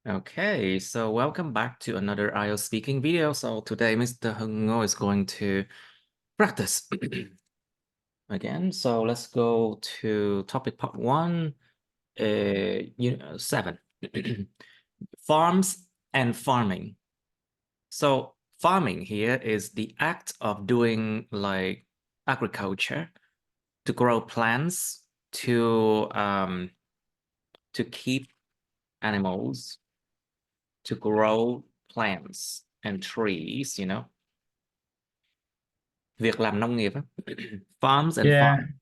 Okay, so welcome back to another IELTS speaking video. So today Mr. Hung Ngo is going to practice again. So let's go to topic part 1, 7. Farms and farming. So farming here is the act of doing like agriculture to grow plants, to keep animals, to grow plants and trees, việc làm nông nghiệp á. Farms and Yeah, farm.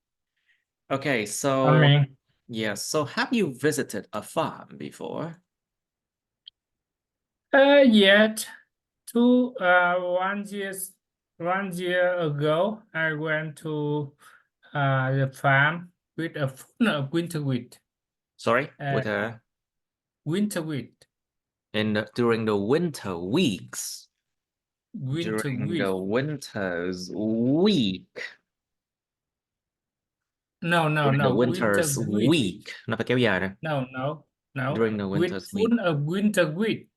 Okay, so farming. yes, so have you visited a farm before? Yet two 1 year ago, I went to the farm with a full of winter wheat. Sorry, Uh, with a winter wheat. during the winter weeks. Winter During wheat. the winter's week. No, During the winter winter's wheat. week. Nó phải kéo dài nè. No. During the With winter's week. full of winter wheat.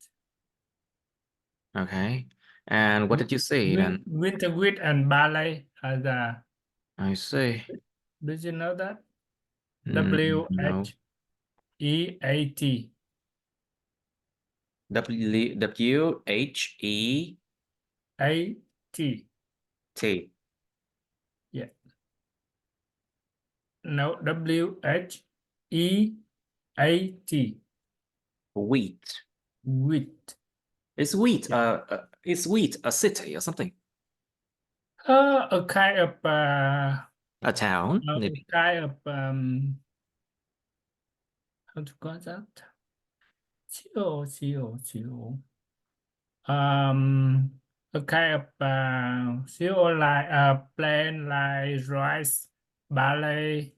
Okay. And what did you see then? Winter wheat and barley are the. I see. Did you know that? No. WHEAT. WHEAT. Yeah. No, WHEAT. Wheat. Wheat. Is wheat Yeah. is wheat a city or something? A kind of A town, a maybe. kind of how to call that? CO. A kind of CO like plain like rice, barley,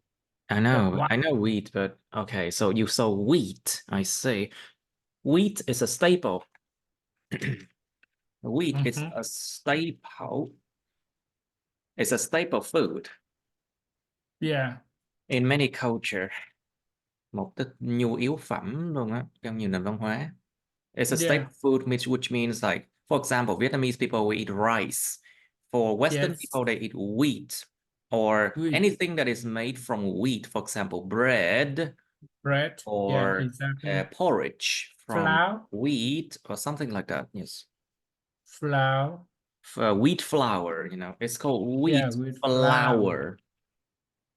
I the know, white. I know wheat, but okay, so you saw wheat, I see. Wheat is a staple. Wheat is Mm-hmm. a staple. It's a staple food Yeah. in many culture. Một cái nhu yếu phẩm luôn á, trong nhiều nền văn hóa. It's a Yeah. staple food, which means like, for example, Vietnamese people will eat rice. For Western Yes. people, they eat wheat or Wheat. anything that is made from wheat. For example, bread Bread. Yeah, or exactly. porridge from Flour. wheat or something like that. Yes. Flour. Wheat flour, it's called Yeah, wheat with flour. flour.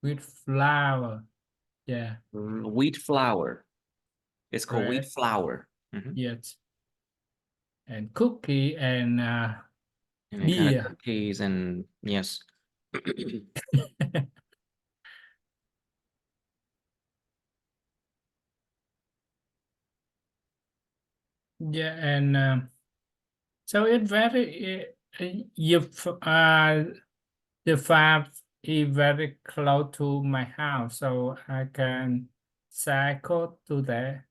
With flour. Yeah. Wheat flour. It's called wheat Bread. flour. Mhm. Yes. And cookie and And kind of beer. cookies and yes. Yeah, and so it very if the farm is very close to my house, so I can cycle to there.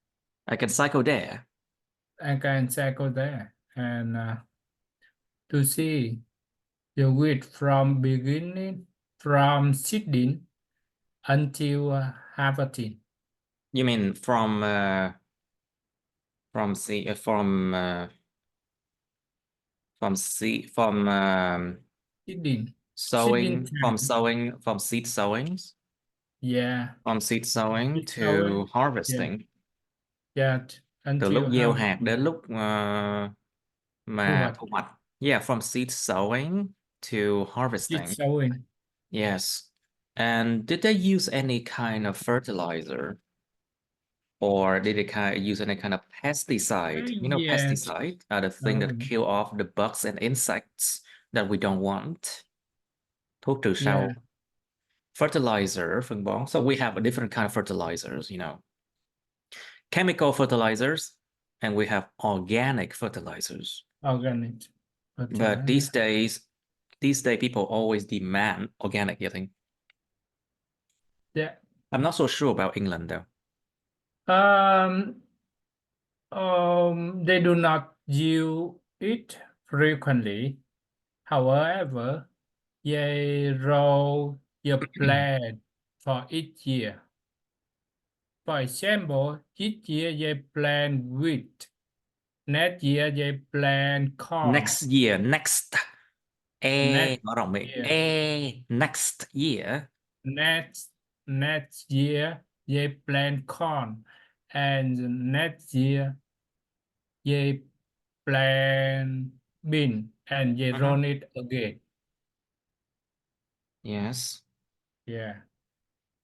I can cycle there. I can cycle there and to see the wheat from beginning from seeding until harvesting. You mean from sea from sea from Seeding. Seeding sowing time. from seed sowings Yeah. from seed sowing Seed to sowing. Yeah. harvesting. Yeah. Từ lúc Until gieo hạt harvesting. đến lúc Thu mà hoạch. thu hoạch. Yeah, from seed sowing to Seed harvesting. sowing. Yes. And did they use any kind of fertilizer? Or did they use any kind of pesticide? Yes. Pesticide are the thing that No. kill off the bugs and insects that we don't want. Thuốc trừ Yeah. sâu. Fertilizer, phân bón. So we have a different kind of fertilizers, Chemical fertilizers, and we have organic fertilizers. Organic. But Fertilizer. these days, people always demand organic, I think. Yeah. I'm not so sure about England, though. They do not use it frequently. However, they roll the plan for each year. For example, each year they plant wheat next year they plant corn. Next year, next. Next Mở rộng miệng. year, Next year. next next year they plant corn, and next year they plant bean, and they Uh-huh. run it again. Yes. Yeah,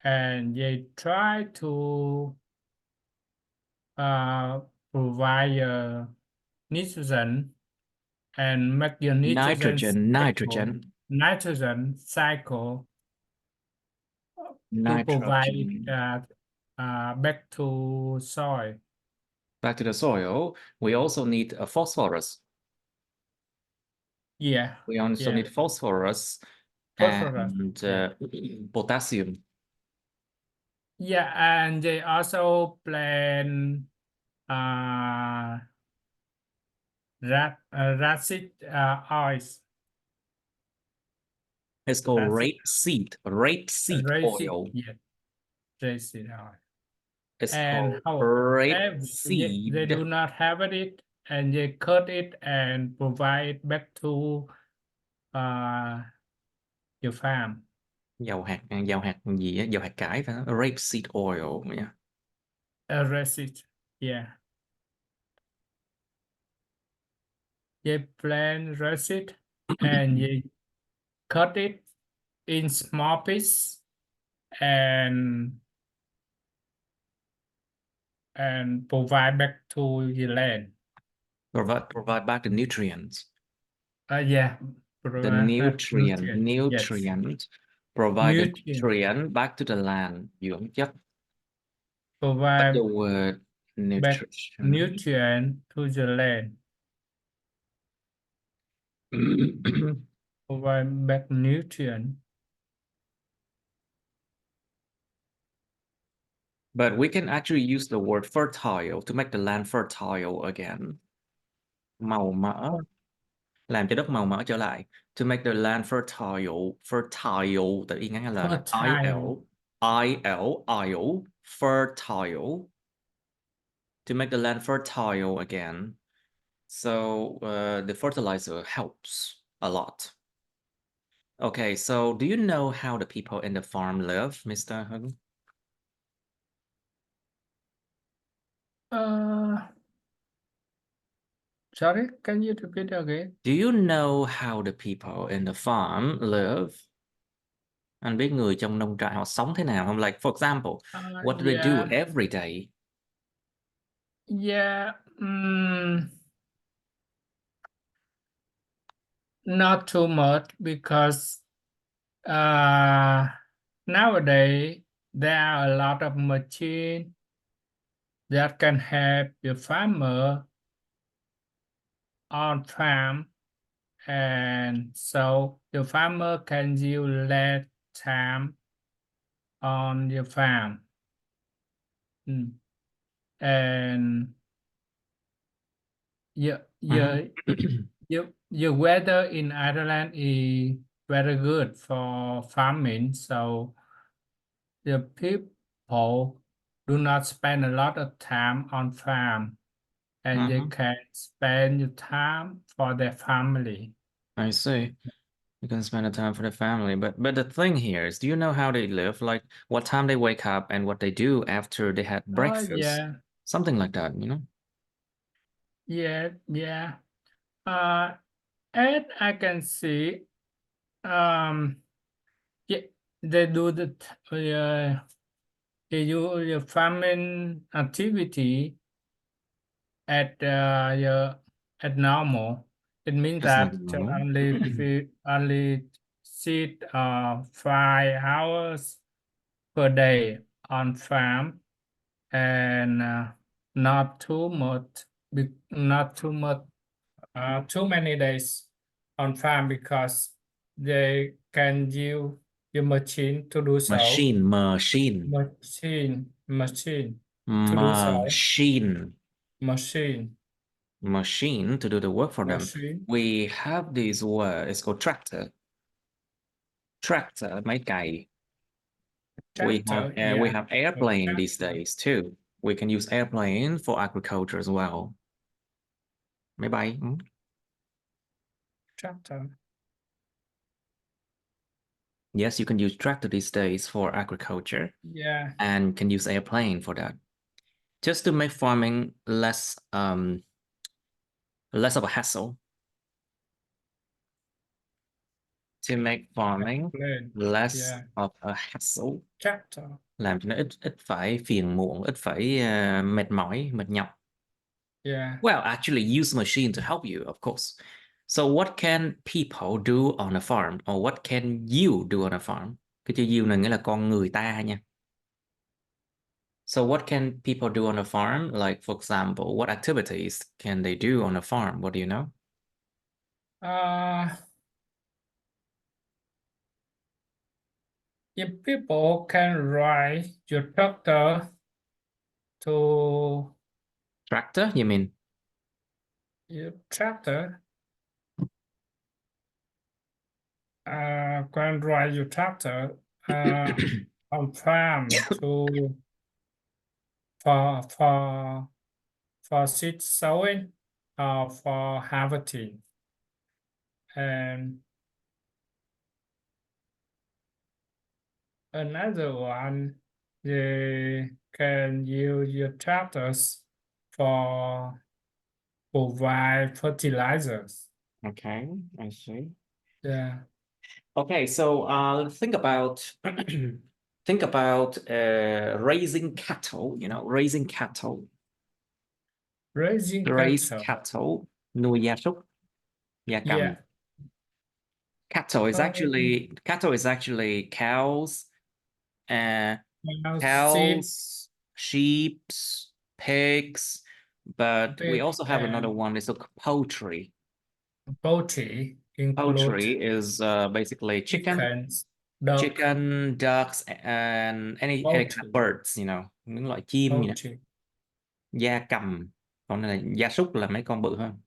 and they try to uh, provide nitrogen and make the Nitrogen, nitrogen, nitrogen cycle to provide nitrogen. back to soil. Back to the soil, we also need a phosphorus. Yeah, We also yeah, need phosphorus phosphorus. and Yeah, potassium. yeah, and they also plant uh, rapeseed oils. It's called Rapeseed, rapeseed rapeseed, oil. yeah, rapeseed oil. It's And called however, they rapeseed. do not have it, and they cut it and provide it back to uh, your farm. Dầu hạt gì á, dầu hạt cải phải không? Rapeseed oil. Yeah. Rapeseed, yeah. They plant rapeseed and they cut it in small pieces and provide back to the land. Provide back the nutrients. Yeah, The provide nutrient, nutrients. Yes, provide the nutrient. nutrient back to the land. Dưỡng chất. But the Provide word back nutrition. nutrient to the land. Provide back nutrient. But we can actually use the word fertile to make the land fertile again. Màu mỡ, làm cho đất màu mỡ trở lại. To make the land fertile, fertile, tự y ngắn là Fertile. I-L, fertile. To make the land fertile again. So the fertilizer helps a lot. Okay, so do you know how the people in the farm live, Mr. Hưng? Sorry, can you repeat again? Do you know how the people in the farm live? Anh biết người trong nông trại họ sống thế nào không? Like, for example, what do they do Yeah, every day? yeah. Not too much because nowadays there are a lot of machine that can help the farmer on farm, and so the farmer can use less time on the farm. And yeah, yeah, the weather in Ireland is very good for farming, so the people do not spend a lot of time on farm, and they can spend the time for their family. I see. You can spend the time for the family, but the thing here is, do you know how they live? Like what time they wake up and what they do after they had Oh breakfast? yeah, Something like that, you know? yeah, yeah. And I can see, um, yeah, they do they do the farming activity at at normal. It means It's that they normal. only sit 5 hours per day on farm, and not too much, not too much, too many days on farm, because they can use the machine to do so. Machine. Machine to do so. Machine. Machine. Machine to do the work for them. Machine. We have this word, it's called tractor. Tractor, máy cày. Tractor. We Yeah. have airplane these Tractor. days too. We can use airplane for agriculture as well. máy bay. Tractor. Yes, you can use tractor these days for agriculture Yeah. and can use airplane for that. Just to make farming less of a hassle. To make farming Plane. less Yeah. of a hassle. Tractor. Làm cho nó ít phải phiền muộn, ít phải mệt mỏi, mệt nhọc. Yeah. Well, actually use machine to help you, of course. So what can people do on a farm? Or what can you do on a farm? Cái chữ you này nghĩa là con người ta nha. So what can people do on a farm? Like, for example, what activities can they do on a farm? What do you know? If people can ride your tractor to Tractor, you mean? your tractor, can ride your tractor on farm to for for for seed sowing or for harvesting, and another one, they can use your tractors for provide fertilizers. Okay, I see. Yeah, Okay, so think about think about raising cattle, raising cattle. raising Raise cattle. cattle, nuôi gia súc, gia cầm. Yeah, Cattle is actually cows, uh, now sheep, cows, sheep, pigs, but we pig, also have another and one. It's called poultry. poultry include Poultry is basically chickens, duck, chicken, ducks, and any kind of poultry, birds, những loại chim poultry, gia cầm. Còn này là gia súc là mấy con bự hơn.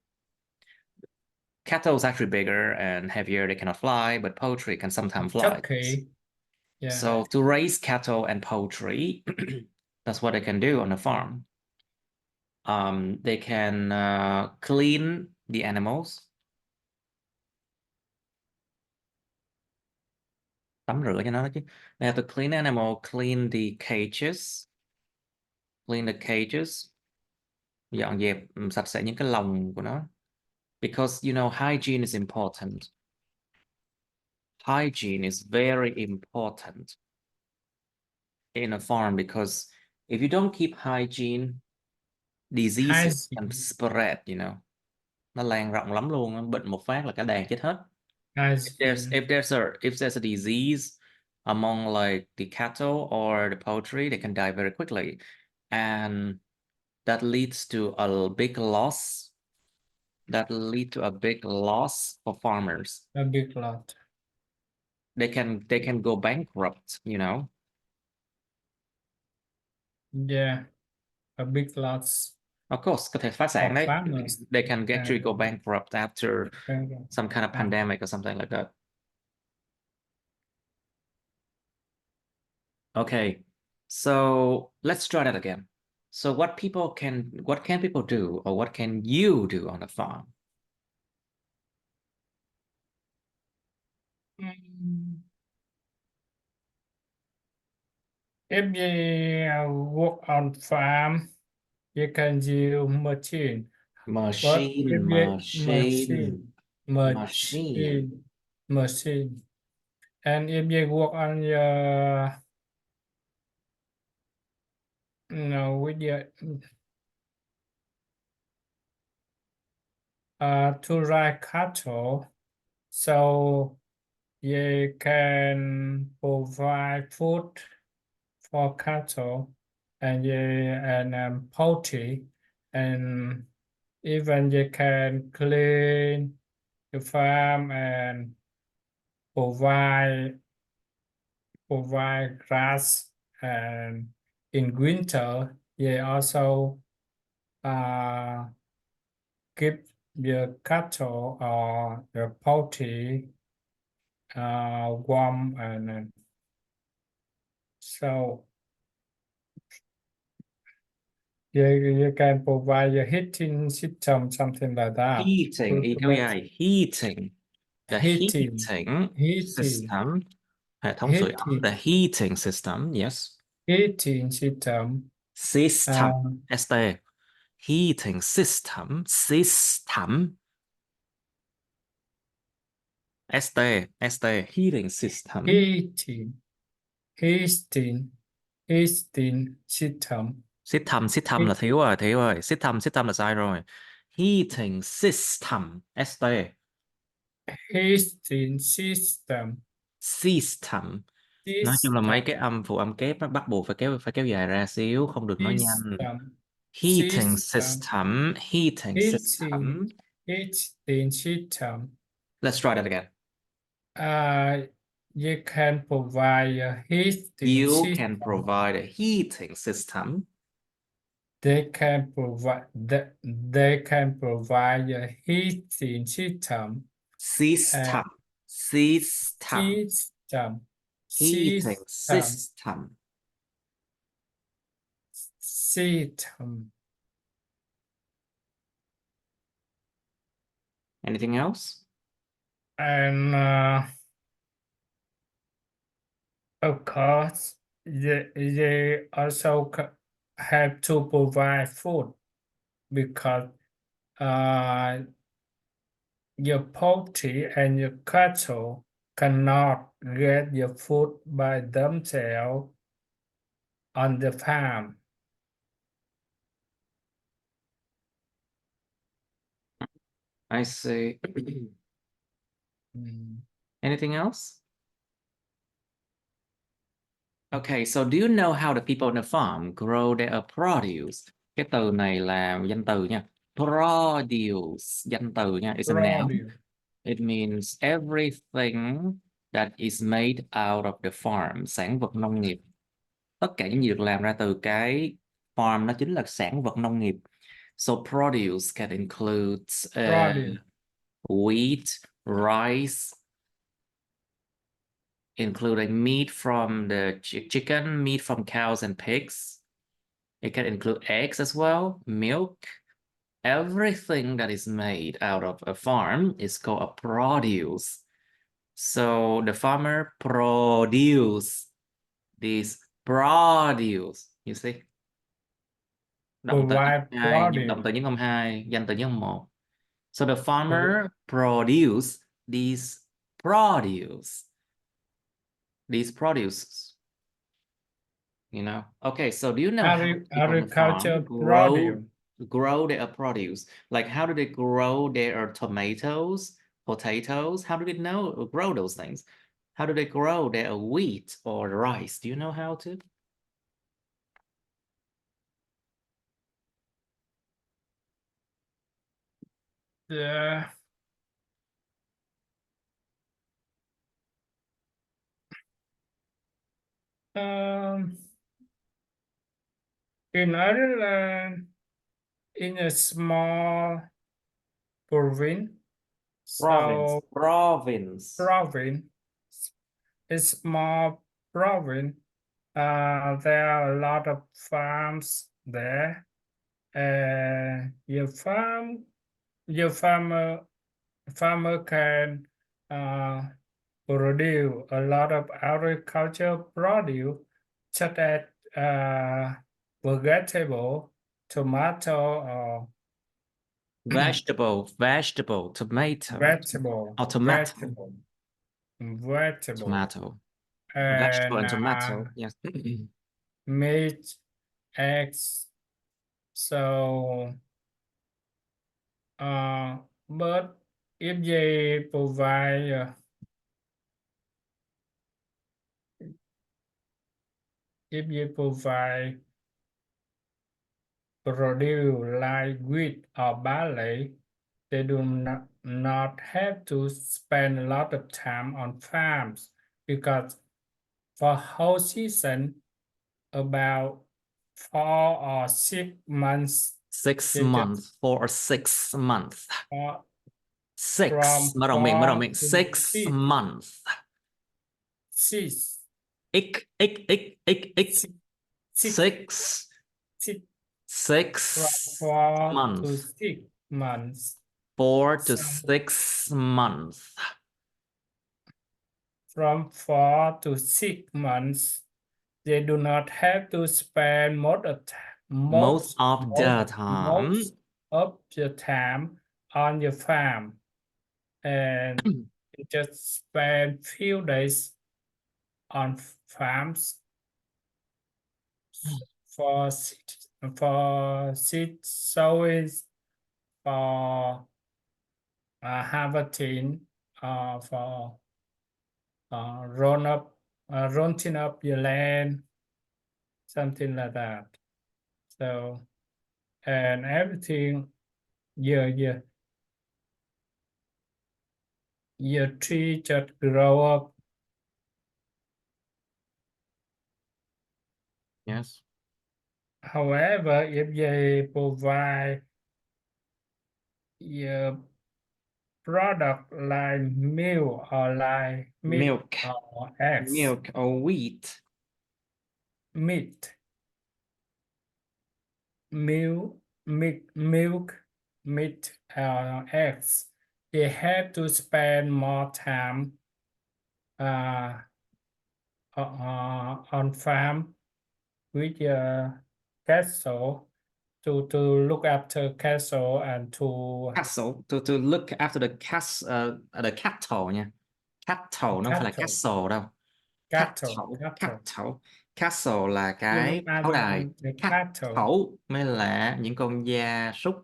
Cattle is actually bigger and heavier. They cannot fly, but poultry can sometimes fly. turkey. Yeah, So to raise cattle and poultry, that's what they can do on a farm. They can clean the animals. Tắm rửa cho nó đó chứ. They have to clean the animal, clean the cages. Clean the cages. Dọn dẹp sạch sẽ những cái lồng của nó. Because, hygiene is important. Hygiene is very important in a farm because if you don't keep hygiene, diseases can hygiene, spread, nó lan rộng lắm luôn, bệnh một phát là cả đàn chết hết. hygiene, If there's a disease among like the cattle or the poultry, they can die very quickly, and that leads to a big loss. That lead to a big loss for farmers. a big lot. They can go bankrupt, Yeah, a big lots Of course, có thể phá sản of đấy. farmers. They can actually go And bankrupt after some kind of uh, pandemic or something like that. Okay, so let's try that again. So what can people do, or what can you do on a farm? if you work on farm, you can use machine. But if Machine, you machine, machine. machine, and if you work on your, with your to ride cattle, so you can provide food for cattle and poultry, and even you can clean the farm and provide grass, and in winter they also uh, keep the cattle or the poultry warm, and so you can provide a heating system, something like that. Heating, To kéo make dài, heating. The heating, heating, system, hệ thống sưởi ấm, heating, the heating system, yes. heating system. System, ST, heating system, heating system. Heating, heating, heating system. System là thiếu rồi, system là sai rồi. Heating system, ST, Heating system. system. Nói chung là mấy cái âm phụ âm kép nó bắt buộc phải kéo dài ra xíu, không được nói nhanh. System. Heating System. system, heating Heating, system. heating system. Let's try that again. You can provide a heating You system. can provide a heating system. They can provide a heating system. System. System. Heating System. system. System. Anything else? And of course, they also have to provide food because your poultry and your cattle cannot get your food by themselves on the farm. I see. Anything else? Okay, so do you know how the people on the farm grow their produce? Cái từ này là danh từ nha. Produce, danh từ nha. It's a noun. Produce. It means everything that is made out of the farm, sản vật nông nghiệp. Tất cả những gì được làm ra từ cái farm nó chính là sản vật nông nghiệp. So produce can include wheat, rice, including meat from the chicken, meat from cows and pigs. It can include eggs as well, milk. Everything that is made out of a farm is called a produce. So the farmer produce this produce. You see? Động từ nhân Provide hai, động produce. từ nhân âm hai, danh từ nhân âm một. So the farmer produce these produce. These produces. You know? Okay, so do you know how people on the Agriculture farm produce. grow their produce? Like how do they grow their tomatoes, potatoes? How do they know grow those things? How do they grow their wheat or rice? Do you know how to? Yeah. In Ireland, in a small province, so Province. a small province, there are a lot of farms there. Your farmer can produce a lot of agriculture produce such as vegetable, tomato, or Vegetable, tomato. vegetable, Or tomato. Tomato. Vegetable and and tomato, yes. meat, eggs. So, but if they provide produce like wheat or barley, they do not have to spend a lot of time on farms because for whole season, about 4 or 6 months, 6 they just months, 4 or 6 months. from 6, mở rộng miệng, 4 to 6 months. 6. X. 6. 6 4 to months. 6 months. 4 to So 6 months. from 4 to 6 months, they do not have to spend Most of the time. most of the time on your farm, and you just spend few days on farms for seed sowing, for harvesting, for rounding up your land, something like that. So, and everything, your tree just grow up. Yes. However, if they provide your product like milk or like meat Milk. or eggs, Milk or wheat. meat, milk, milk, meat, eggs, they have to spend more time on farm with cattle to look after cattle and to Castle. To look after the cattle nha. Cattle nó không phải là cattle, castle đâu. cattle, Cattle. cattle. Cattle. Castle là You look cái at pháo đài. the cattle. Cattle mới là những con gia súc.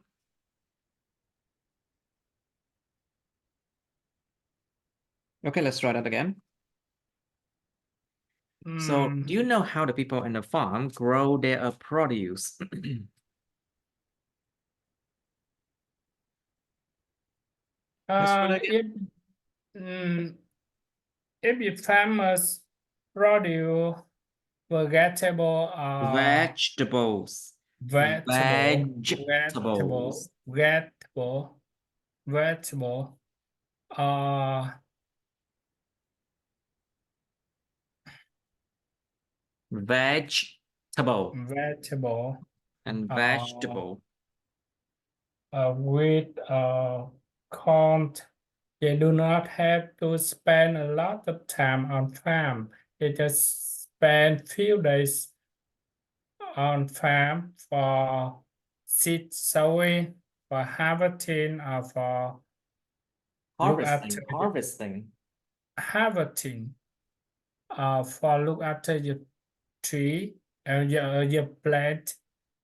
Okay, let's try that again. So, do you know how the people in the farm grow their produce? Let's try that again. If the farmers produce vegetable, Vegetables. vegetable, Vegetables. vegetable, uh, Vegetable. vegetable, And uh, vegetable. wheat, corn, they do not have to spend a lot of time on farm. They just spend few days on farm for seed sowing, for harvesting, or for look after Harvesting. harvesting, for look after your tree and your plant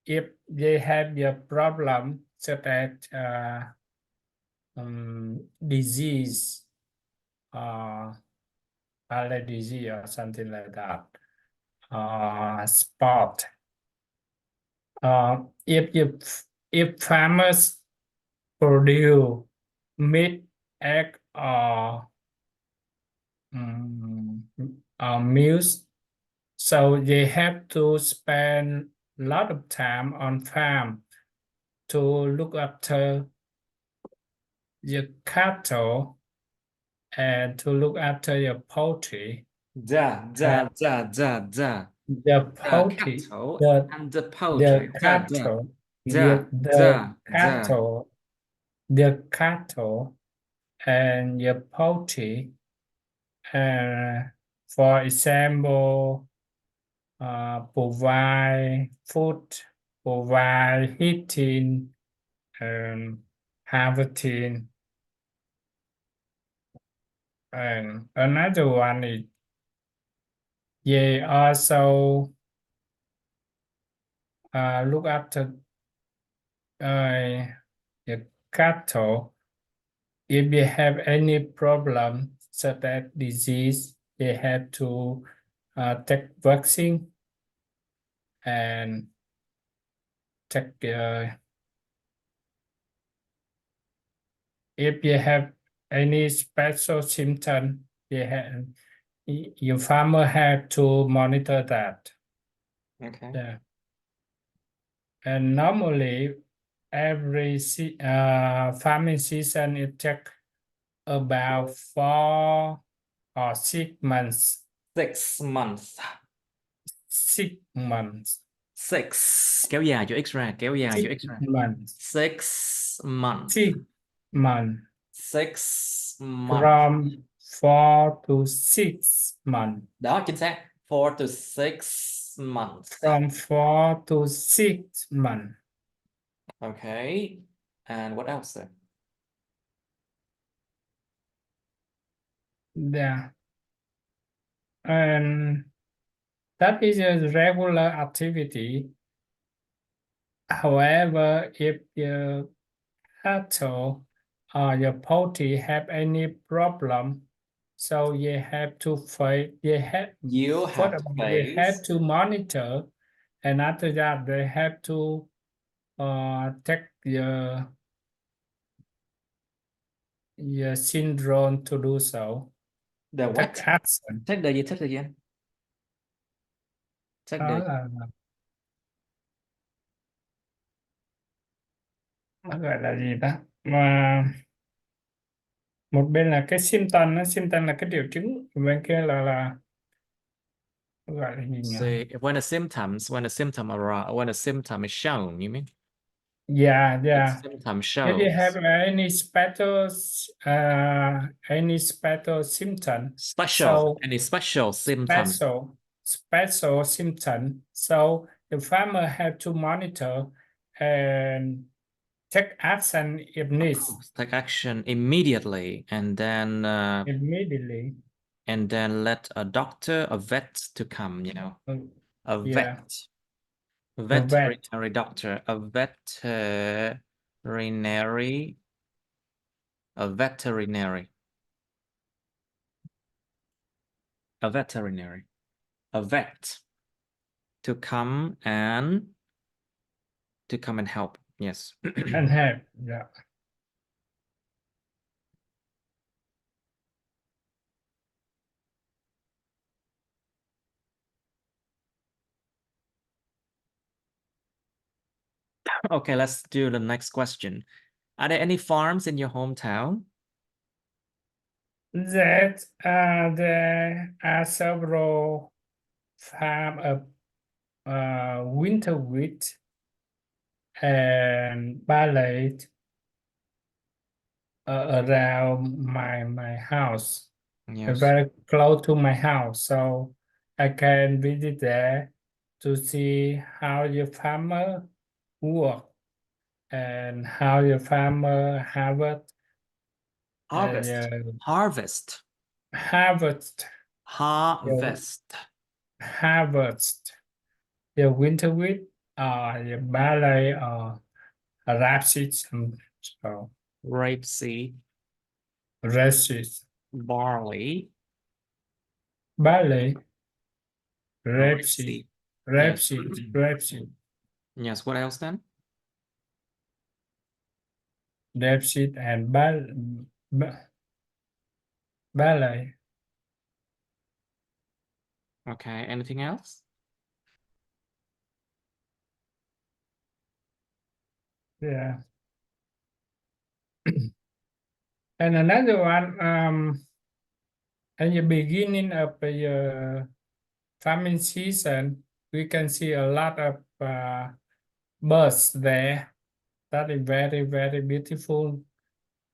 if they have your problem such as disease, allergy or something like that, spot. If farmers produce meat, egg, or milk, so they have to spend a lot of time on farm to look after your cattle and to look after your poultry. The Poultry, cattle the and the poultry. the cattle, The, the cattle and your poultry. For example, provide food, provide heating, harvesting, and another one is they also look after the cattle. If they have any problem such as disease, they have to take vaccine and take if you have any special symptom, your farmer have to monitor that. Okay. Yeah. And normally, every farming season it take about 4 or 6 months. 6 months. 6 months. 6 kéo dài chữ x ra, kéo dài chữ 6 x ra. months. 6 month. 6 months. 6 month. From 4 to 6 months. Đó, chính xác. 4 to 6 months. From 4 to 6 months. Okay. And what else then? Yeah. And that is a regular activity. However, if your cattle or your poultry have any problem, so you have to fight. You First have of to all, they have face. to monitor, and after that, they have to take your syndrome to do so. The Take what? action. Take the gì? Take the gì anh? Take Đó the là nó gọi là gì ta? Mà một bên là cái symptom, nó symptom là cái triệu chứng, bên kia là gọi là gì nhỉ? see when a symptom arise, when a symptom is shown, you mean? Yeah, The yeah. symptom If you have shows. any special symptom, Special. so Any special symptom? special symptom, so the farmer have to monitor and take action if Of needs course, take action immediately, immediately. and then let a doctor, a vet to come, you know, a Yeah, vet veterinary doctor, a veterinary, a veterinary, a vet to come and help. Yes. and have, yeah. Okay, let's do the next question. Are there any farms in your hometown? That there are several farm of winter wheat and barley around my house, Yes. very close to my house, so I can visit there to see how your farmer work and how your farmer Harvest. Harvest. harvest your Harvest. harvest your winter wheat or your barley or rapeseed, so Rapeseed. rapeseed, Barley. barley, rapeseed, Rapeseed. Yes. rapeseed, Yes. What else then? rapeseed and barley. Okay. Anything else? Yeah. And another one, at the beginning of the farming season, we can see a lot of birds there. That is very, very beautiful.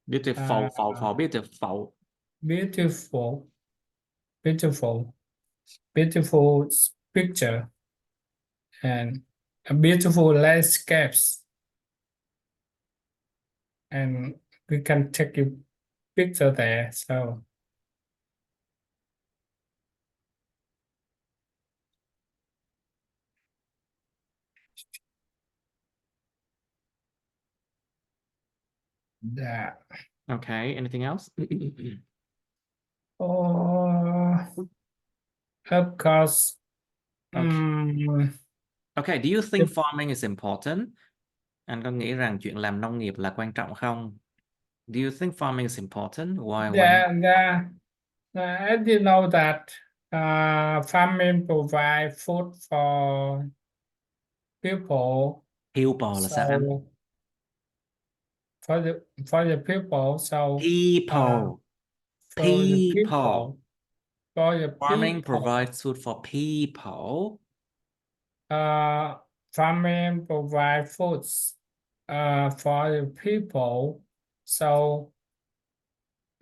Beautiful. Beautiful. Beautiful, beautiful, beautiful picture and beautiful landscapes. And we can take a picture there. So yeah. Okay. Anything else? Oh, of course. Okay. Um, Okay. Do you think farming is important? Anh có nghĩ rằng chuyện làm nông nghiệp là quan trọng không? Do you think farming is important? Why not? yeah, I did know that farming provide food for people. People là sao anh? So for the people, so uh, People. for the People. people, for the Farming people, provides food for people. farming provide foods for the people, so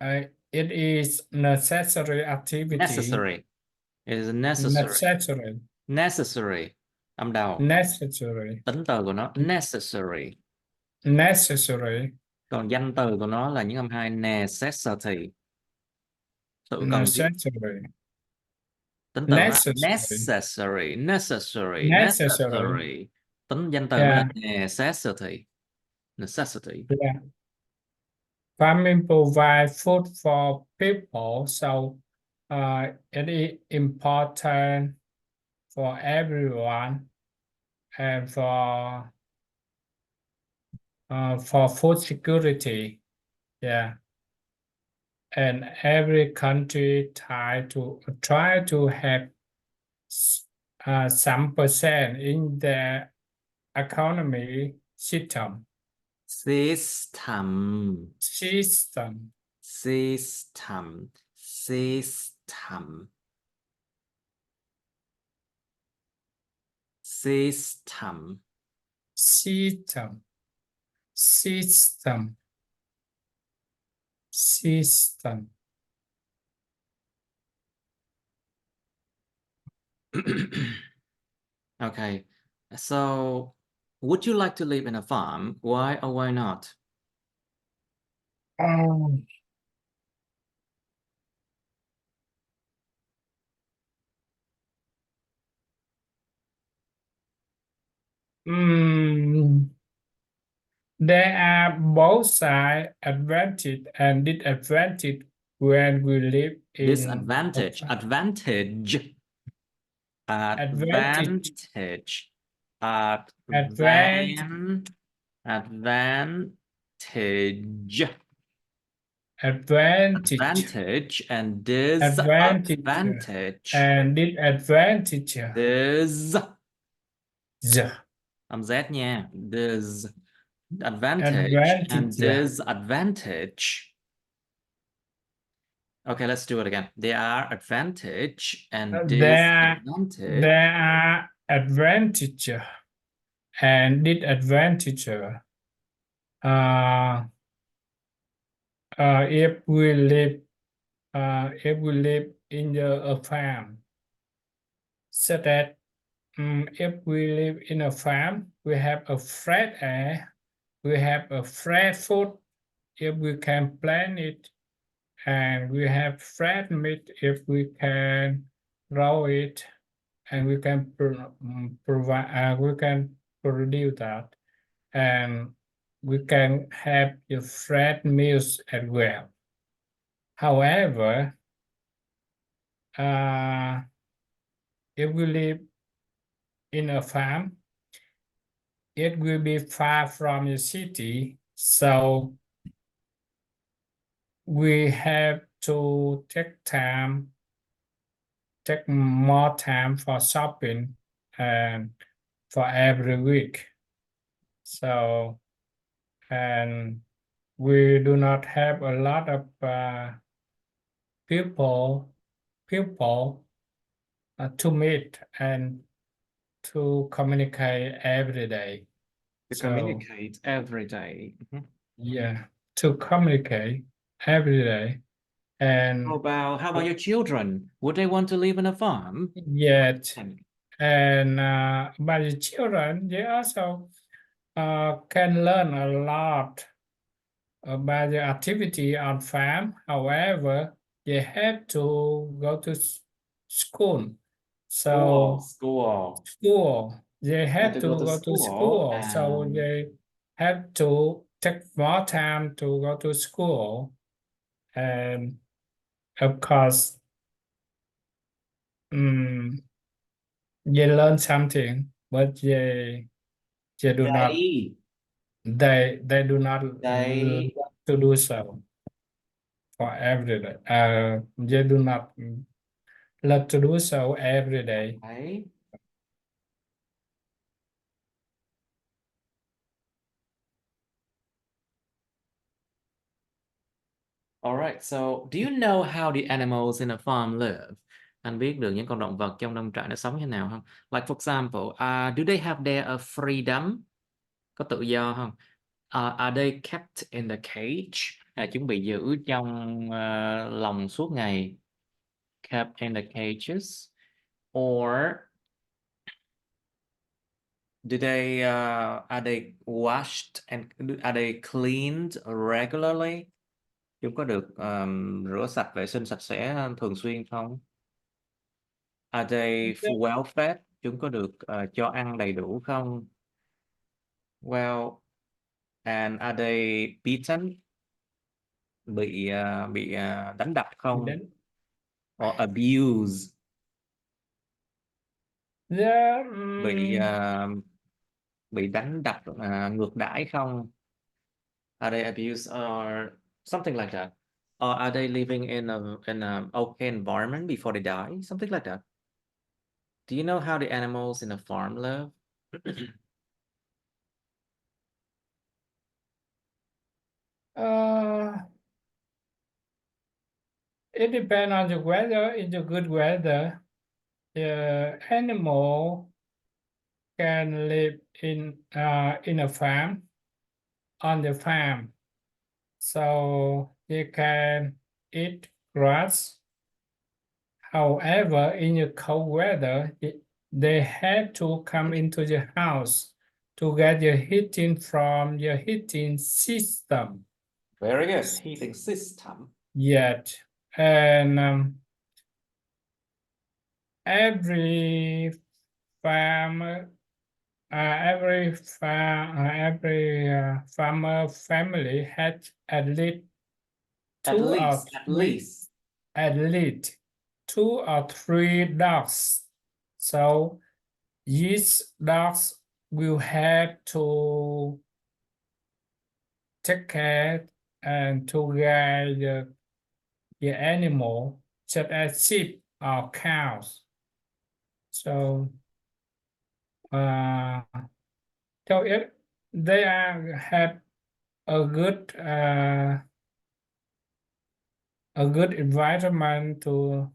it is necessary activity. Necessary. It is necessary. Necessary. Necessary. Âm đầu. Necessary. Tính từ của nó necessary. Necessary. Còn danh từ của nó là những âm hai necessity. Tự cần thiết. Necessary. Tính từ nó Necessary. necessary. Necessary. Necessary. Necessary. Tính danh từ nó là Yeah. necessity. Necessity. Yeah. Farming provide food for people, so it is important for everyone and for food security. Yeah. And every country try to have some percent in their economy system. System. System. System. System. System. System. System. System. Okay, so would you like to live in a farm? Why or why not? Um, mm, there are both sides advantage and disadvantage when we live in a Disadvantage, advantage, advantage, advantage, advantage, advantage, advantage, advantage, and advantage, disadvantage. and disadvantage. Dis, Z. âm Z nha. Disadvantage and Advantage. disadvantage. Okay, let's do it again. There are advantage and disadvantage. There are advantage and disadvantage. Uh, if we live in a farm, so that if we live in a farm, we have a fresh air, we have a fresh food if we can plant it, and we have fresh meat if we can grow it, and we can provide we can produce that, and we can have the fresh meals as well. However, if we live in a farm, it will be far from the city, so we have to take more time for shopping and for every week. So, and we do not have a lot of people to meet and to communicate every day. To So communicate every day. yeah, to communicate every day. And How about your children? Would they want to live in a farm? yet, and by the children, they also can learn a lot about the activity on farm. However, they have to go to school. So School. they have To to go to go to school school. So and they have to take more time to go to school. And of course, they learn something, but they do not they do not love they to do so for every day. They do not love to do so every day. okay. All right. So, do you know how the animals in a farm live? Anh biết được những con động vật trong nông trại nó sống như thế nào không? Like for example, do they have their freedom? Có tự do không? Are they kept in the cage? Chúng bị giữ trong lồng suốt ngày. Kept in the cages. Or do they are they washed and are they cleaned regularly? Chúng có được rửa sạch, vệ sinh sạch sẽ thường xuyên không? Are they well fed? Chúng có được cho ăn đầy đủ không? Well, and are they beaten? Bị đánh đập không? Then Or abused? yeah, Bị bị đánh đập ngược đãi không? Are they abused or something like that? Or are they living in a okay environment before they die? Something like that. Do you know how the animals in a farm live? it depends on the weather. In the good weather, the animal can live in a farm, on the farm, so they can eat grass. However, in the cold weather, they have to come into the house to get the heating from the heating system. Very good. Heating system. Yet, and every farmer, farmer family had at least At two or least, at three, least. at least 2 or 3 dogs. So each dogs will have to take care and to guide the animal, such as sheep or cows. So, so if they have a good environment to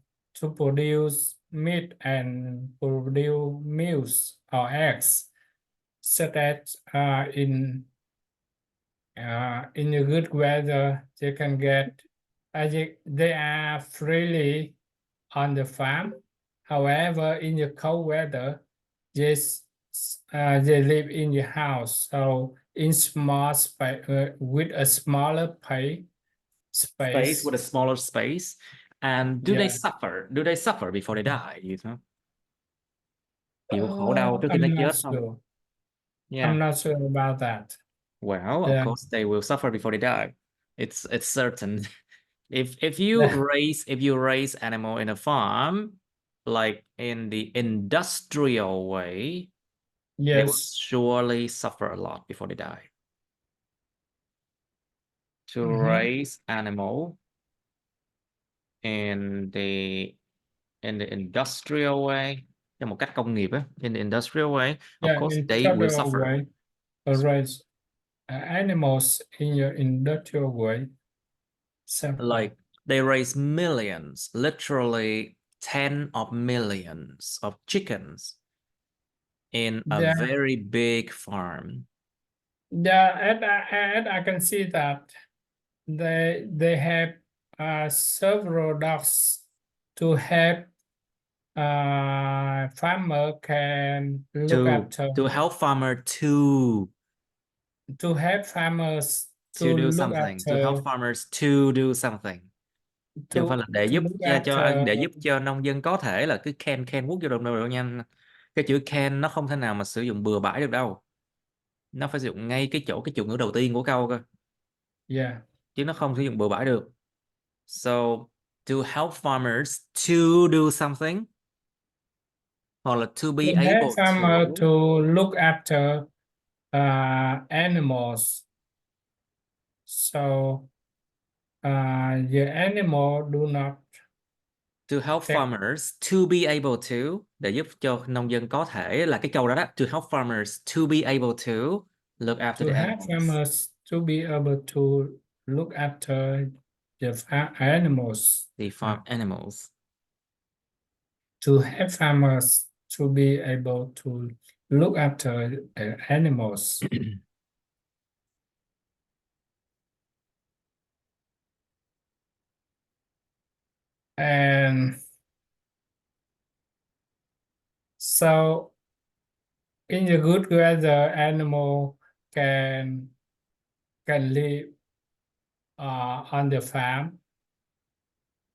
produce meat and produce meals or eggs, so that in a good weather they can get they are freely on the farm. However, in the cold weather, yes, they live in the house, so in small space with a smaller Space space. with a smaller space. And do they Yeah, suffer? Do they suffer before they die? You know? Chịu khổ đau trước khi nó I'm not chết không? sure. Yeah. I'm not sure about that. Well, of Yeah, course they will suffer before they die. It's certain. If yeah, you raise animal in a farm, like in the industrial way, they will yes. surely suffer a lot before they die. To Mhm. raise animal in the industrial way, trong một cách công nghiệp á, in the industrial way, of Yeah, course in they will several suffer. way, raise animals in your industrial way. Suffer. Like they raise millions, literally 10 of millions of chickens in a Yeah, very big farm. yeah, and I can see that they have several dogs to help farmer can look after To help farmer to help farmers to to do look something, to help after farmers to do something, chứ không phải là để to giúp look để after. giúp cho nông dân có thể là cứ can quốc vô đồng đâu nha. Cái chữ can nó không thể nào mà sử dụng bừa bãi được đâu, nó phải sử dụng ngay cái chủ ngữ đầu tiên của câu cơ, Yeah, chứ nó không sử dụng bừa bãi được. So to help farmers to do something, hoặc là to be to help able to. farmer to look after animals, so the animal do not To help take farmers to be able to, để giúp cho nông dân có thể, là cái câu đó đó, to help farmers to be able to look after to the help animals, farmers to be able to look after the animals. the farm animals. to have farmers to be able to look after animals. And so in the good weather, animal can live on the farm,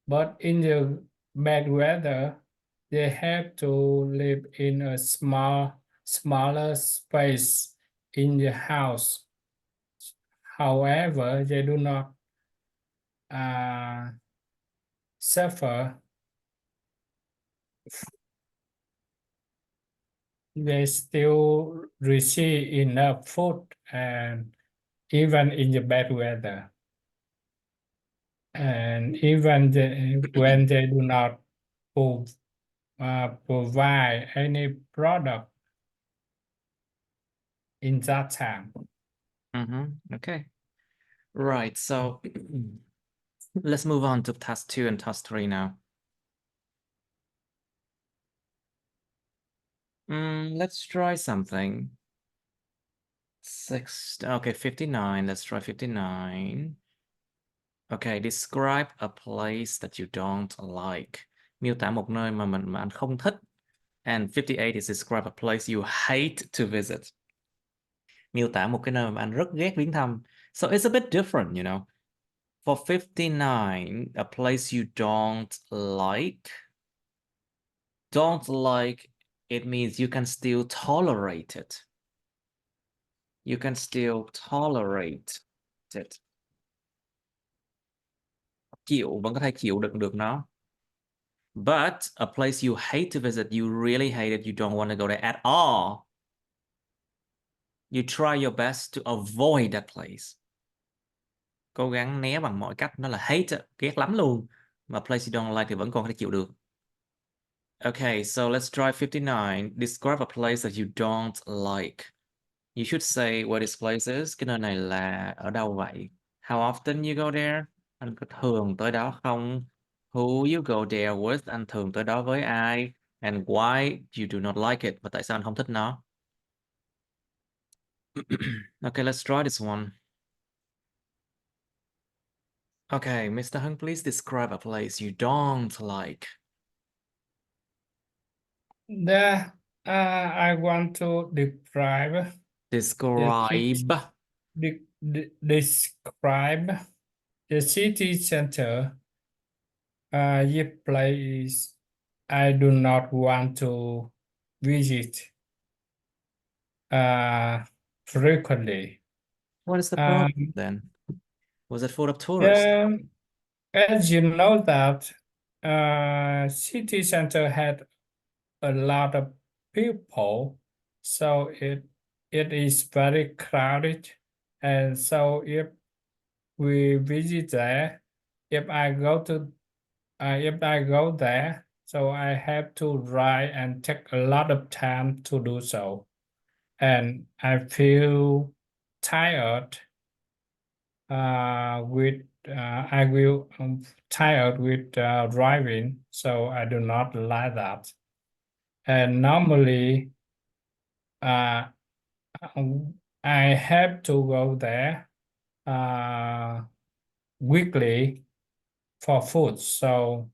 but in the bad weather, they have to live in a smaller space in the house. However, they do not suffer. They still receive enough food and even in the bad weather. And even when they do not provide any product in that time. Okay. Right. So let's move on to task 2 and task 3 now. Let's try something. 59. Let's try 59. Okay, describe a place that you don't like. Miêu tả một nơi mà anh không thích. And 58 is describe a place you hate to visit. Miêu tả một cái nơi mà anh rất ghét viếng thăm. So it's a bit different, you know. For 59, a place you don't like, it means you can still tolerate it. You can still tolerate it. Chịu, vẫn có thể chịu đựng được nó. But a place you hate to visit, you really hate it, you don't want to go there at all. You try your best to avoid that place. Cố gắng né bằng mọi cách, nó là hate, ghét lắm luôn. Mà place you don't like thì vẫn còn có thể chịu được. Okay, so let's try 59. Describe a place that you don't like. You should say where this place is. Cái nơi này là ở đâu vậy? How often you go there? Anh có thường tới đó không? Who you go there with? Anh thường tới đó với ai? And why you do not like it? Và tại sao anh không thích nó? Okay, let's try this one. Okay, Mr. Hung, please describe a place you don't like. There, I want to describe Describe. describe the city center. The place I do not want to visit frequently. What is the problem then? Was it full of tourists? As you know that city center had a lot of people, so it is very crowded, and so if we visit there, if I go there, so I have to ride and take a lot of time to do so, and I feel tired I will tired with driving, so I do not like that. And normally, uh, I have to go there weekly for food. So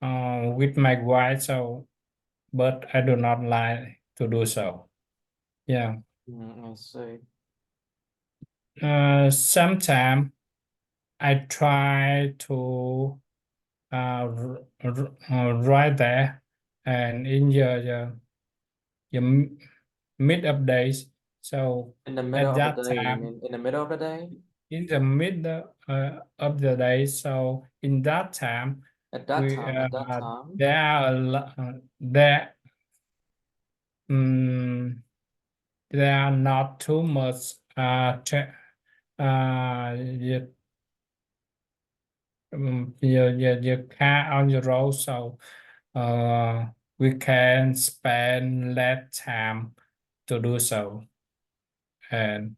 with my wife, so but I do not like to do so. Yeah. I see. Sometimes I try to right there and in the mid of days. So In the middle at of the that day, you time, mean in the middle of the day? in the middle of the day, so in that time, At that we time, at that time. there are a lot, there are not too much the, the car on the road, so we can spend less time to do so. And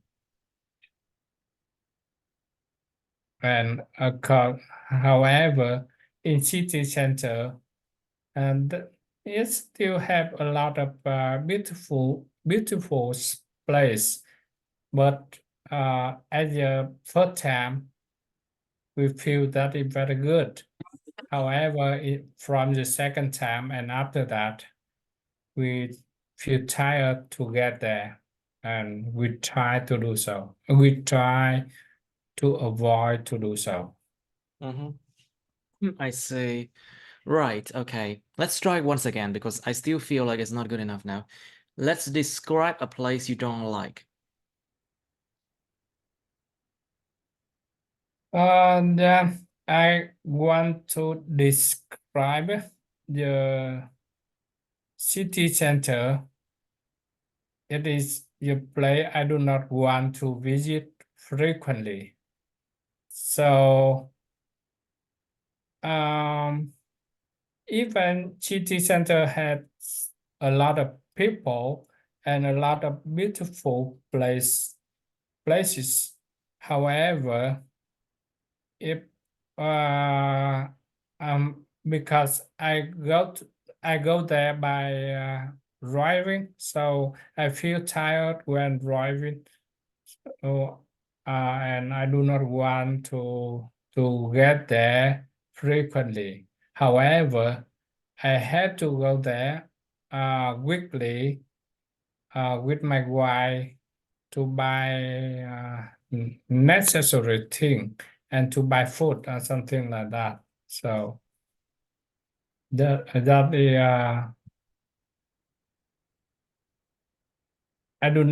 however, in city center, and it still have a lot of beautiful place, but at the first time we feel that it's very good. However, from the second time and after that, we feel tired to get there, and we try to do so. We try to avoid to do so. I see. Right, okay. Let's try once again because I still feel like it's not good enough now. Let's describe a place you don't like. And I want to describe the city center. It is a place I do not want to visit frequently. So even city center has a lot of people and a lot of beautiful places. However, if because I go there by driving, so I feel tired when driving. So, and I do not want to get there frequently. However, I had to go there weekly with my wife to buy necessary thing and to buy food or something like that. So that is I do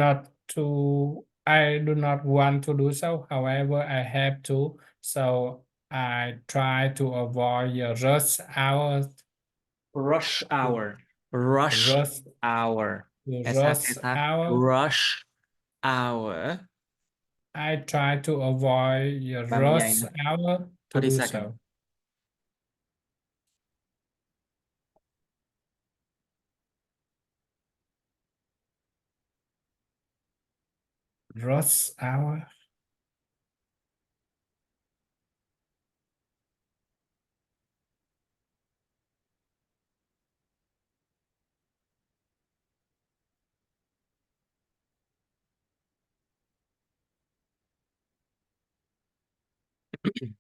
not want to do so. However, I have to. So I try to avoid rush hours. Rush hour. Rush Rush hour. rush SH hour. rush hour. I try to avoid 30 giây rush nữa. hour to 30 do seconds. so. Rush hour.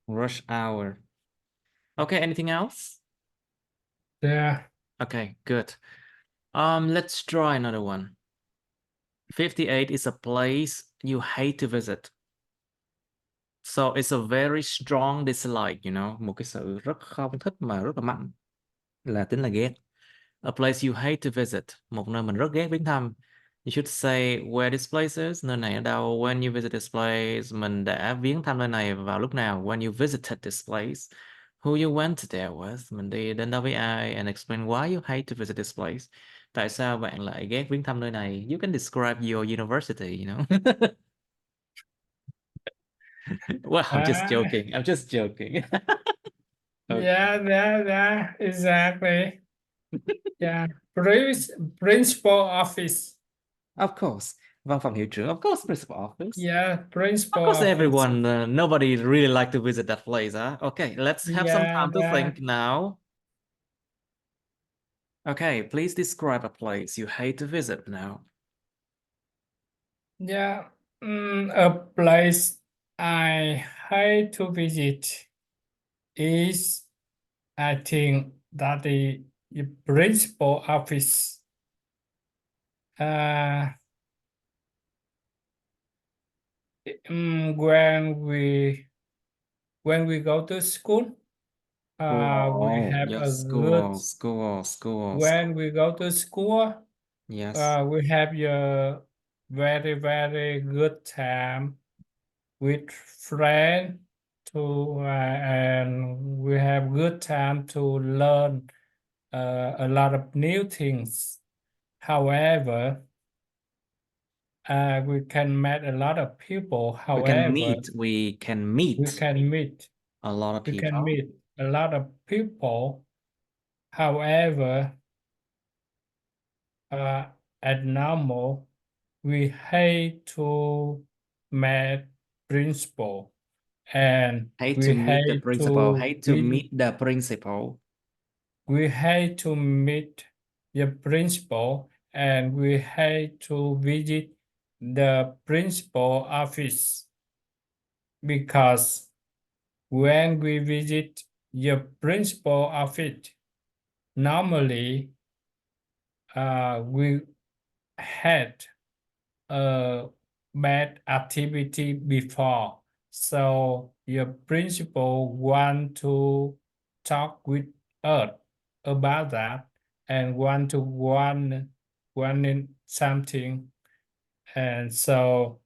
Rush hour. Okay, anything else? Yeah. Okay, good. Let's try another one. 58 is a place you hate to visit. So it's a very strong dislike, một cái sự rất không thích mà rất là mạnh là tính là ghét. A place you hate to visit, một nơi mình rất ghét viếng thăm. You should say where this place is, nơi này ở đâu. When you visit this place, mình đã viếng thăm nơi này vào lúc nào. When you visited this place, who you went there with, mình đi đến đâu với ai, and explain why you hate to visit this place. Tại sao bạn lại ghét viếng thăm nơi này? You can describe your university, Well, I'm just Ah, joking. I'm just joking. Okay. yeah, exactly. Yeah. Principal office. Of course. Văn phòng hiệu trưởng. Of course, principal office. Yeah, Of principal course, office. everyone, nobody really like to visit that place, huh? Okay, let's have some Yeah, time to think now. Okay, please describe a place you hate to visit now. yeah. A place I hate to visit is, I think, that the principal office. Uh, when we go to school, we School, have a yes, good. school. When we go to school, Yes. we have a very good time with friends to and we have good time to learn a lot of new things. However, we can meet a lot of people. We can However, meet. We can we meet can meet a lot of we can people. meet a lot of people. However, at normal, we hate to meet principal and Hate to we meet the hate principal. to Hate to visit. meet the principal. we had to meet the principal and we had to visit the principal office because when we visit the principal office, normally we had a bad activity before. So your principal want to talk with us about that and want to want in something. And so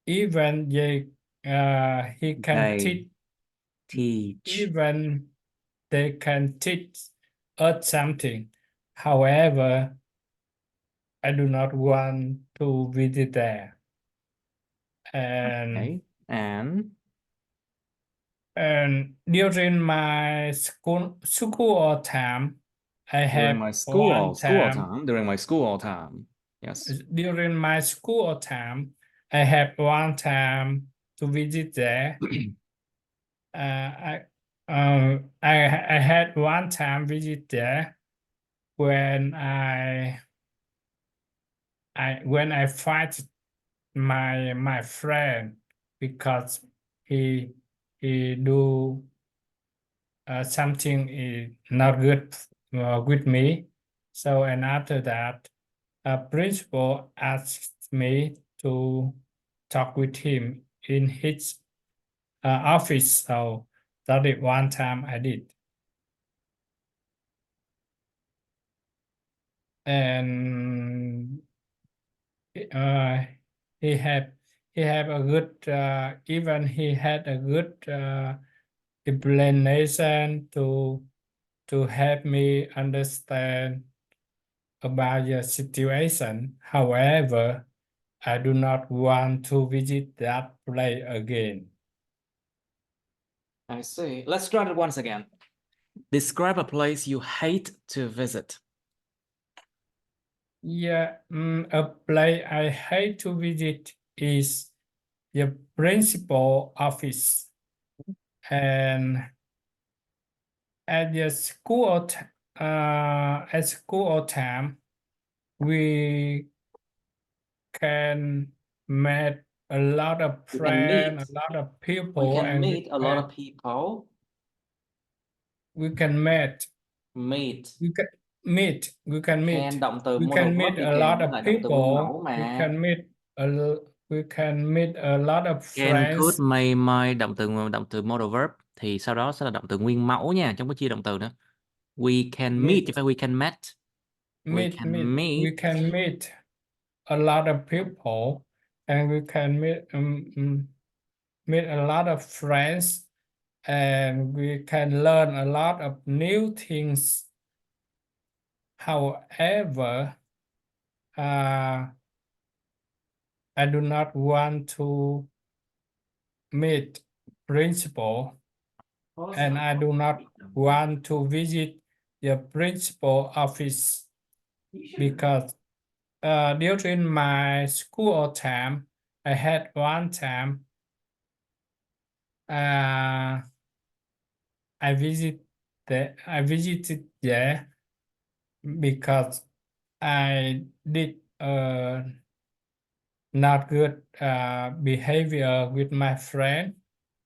even he can They teach. even they can teach us something. However, I do not want to visit there. And Okay. and during my school time, I During have my one school time time, during my school time. Yes. during my school time, I have one time to visit there. I had one time visit there when when I fight my friend because he he do something is not good with me. So and after that, a principal asked me to talk with him in his office. So that is one time I did. And uh, he had he had a good even he had a good explanation to help me understand about the situation. However, I do not want to visit that place again. I see. Let's try it once again. Describe a place you hate to visit. Yeah, a place I hate to visit is the principal office. And at the at school time, we can meet a lot of We can friends, meet. a lot of We people, can and meet a lot of people. we can meet Meet. we can meet we can meet Can động từ we modal can verb meet đi a kèm lot với of lại động từ nguyên people. mẫu We mà. can meet a we can meet a lot of Can, could, friends. may động từ modal verb thì sau đó sẽ là động từ nguyên mẫu nha, không có chia động từ nữa. We can meet chứ Meet phải we can met. We meet can meet meet. We can meet a lot of people and we can meet a lot of friends and we can learn a lot of new things. However, I do not want to meet principal and I do not want to visit the principal office because during my school time, I had one time I visited there because I did not good behavior with my friend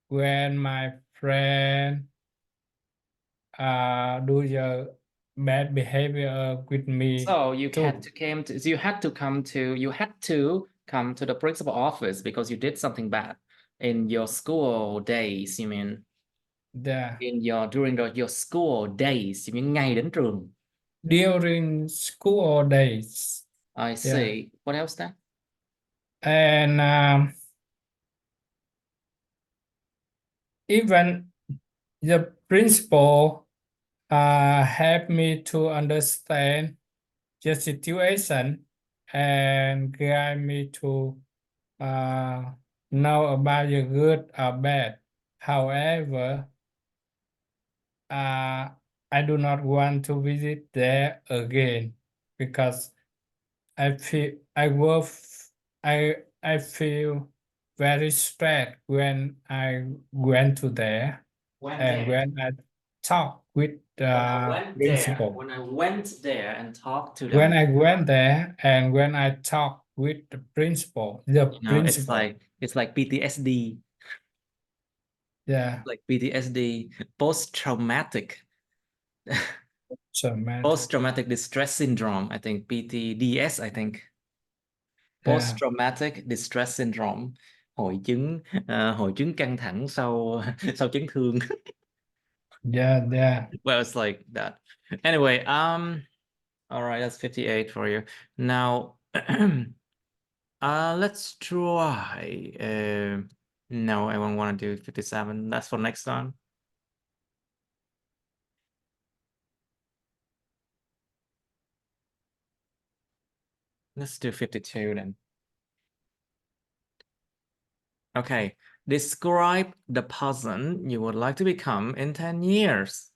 when my friend do the bad behavior with me So you had too. to came to you had to come to the principal office because you did something bad in your school days, you mean? The During your school days, những ngày đến trường. during school days. I Yeah. see. What else then? And even the principal helped me to understand the situation and guide me to know about the good or bad. However, I do not want to visit there again because I feel I feel very stressed when I went to there. and when I talk with the principal. When I went there and talked to When them. I went there and when I talk with the principal, It's like PTSD, yeah, like PTSD, post-traumatic, traumatic, post-traumatic distress syndrome. I think PTDS. I think yeah, post-traumatic distress syndrome, hội chứng căng thẳng sau sau chấn thương. yeah, yeah. Well, it's like that. Anyway, all right, that's 58 for you. Now, let's try. No, I don't want to do 57. That's for next time. Let's do 52 then. Okay, describe the person you would like to become in 10 years.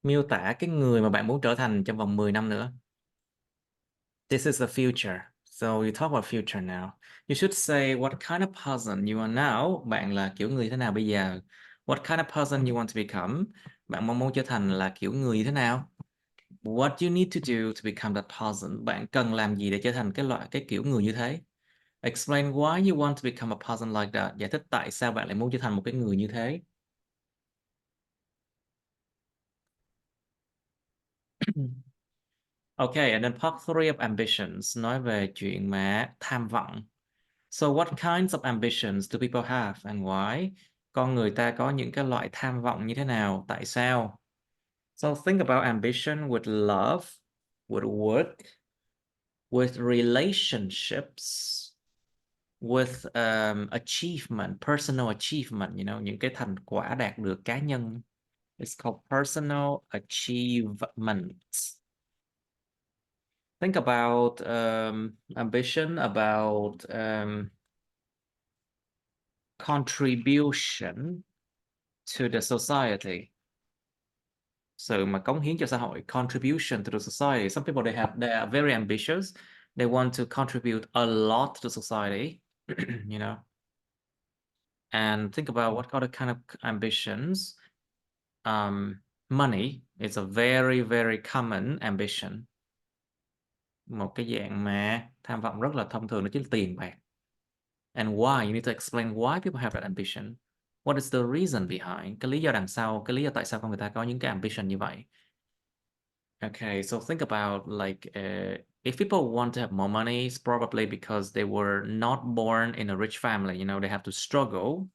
Miêu tả cái người mà bạn muốn trở thành trong vòng 10 năm nữa. This is the future. So you talk about future now. You should say what kind of person you are now. Bạn là kiểu người thế nào bây giờ? What kind of person you want to become? Bạn mong muốn trở thành là kiểu người như thế nào? What you need to do to become that person? Bạn cần làm gì để trở thành cái kiểu người như thế? Explain why you want to become a person like that. Giải thích tại sao bạn lại muốn trở thành một cái người như thế. Okay, and then part 3 of ambitions. Nói về chuyện mà tham vọng. So what kinds of ambitions do people have and why? Con người ta có những cái loại tham vọng như thế nào? Tại sao? So think about ambition with love, with work, with relationships, with achievement, personal achievement, những cái thành quả đạt được cá nhân. It's called personal achievements. Think about ambition, about contribution to the society. Sự mà cống hiến cho xã hội, contribution to the society. Some people they are very ambitious. They want to contribute a lot to society, And think about what other kind of ambitions. Money is a very, very common ambition. Một cái dạng mà tham vọng rất là thông thường đó chính là tiền bạc. And why? You need to explain why people have that ambition. What is the reason behind? Cái lý do đằng sau, cái lý do tại sao con người ta có những cái ambition như vậy. Okay, so think about like if people want to have more money, it's probably because they were not born in a rich family. They have to struggle.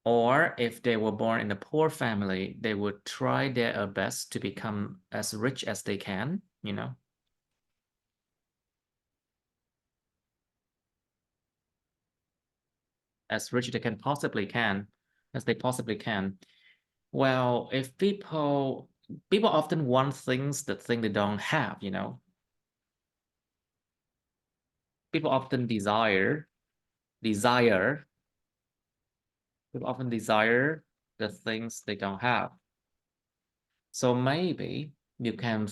Or if they were born in a poor family, they would try their best to become as rich as they can, as rich as they possibly can. Well, if people often want things that they don't have, People often desire people often desire the things they don't have. So maybe you can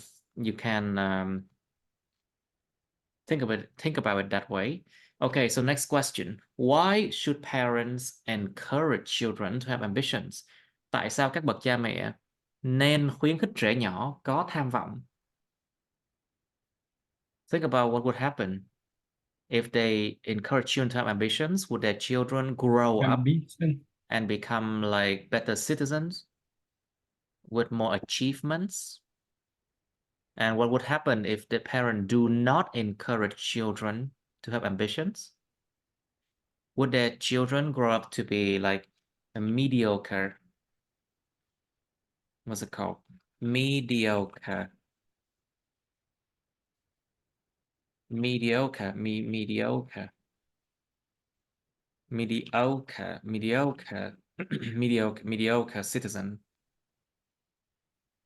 think about it that way. Okay, so next question. Why should parents encourage children to have ambitions? Tại sao các bậc cha mẹ nên khuyến khích trẻ nhỏ có tham vọng? Think about what would happen if they encourage children to have ambitions. Would their children grow up Ambition. and become like better citizens with more achievements? And what would happen if the parent do not encourage children to have ambitions? Would their children grow up to be like a mediocre? What's it called? Mediocre. Mediocre. Mediocre. Mediocre. Mediocre. Mediocre citizen.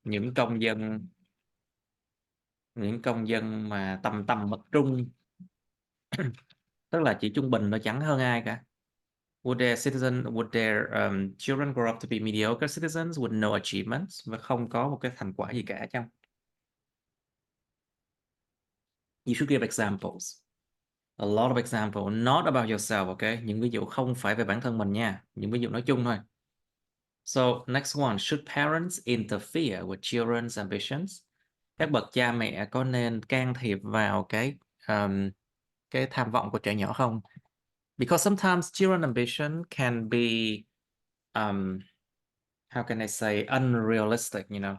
Những công dân mà tầm tầm bậc trung, tức là chỉ trung bình, nó chẳng hơn ai cả. Would their children grow up to be mediocre citizens with no achievements, và không có một cái thành quả gì cả chăng? You should give examples. A lot of example, not about yourself, okay? Những ví dụ không phải về bản thân mình nha. Những ví dụ nói chung thôi. So, next one, should parents interfere with children's ambitions? Các bậc cha mẹ có nên can thiệp vào cái tham vọng của trẻ nhỏ không? Because sometimes children ambition can be how can I say, unrealistic, you know?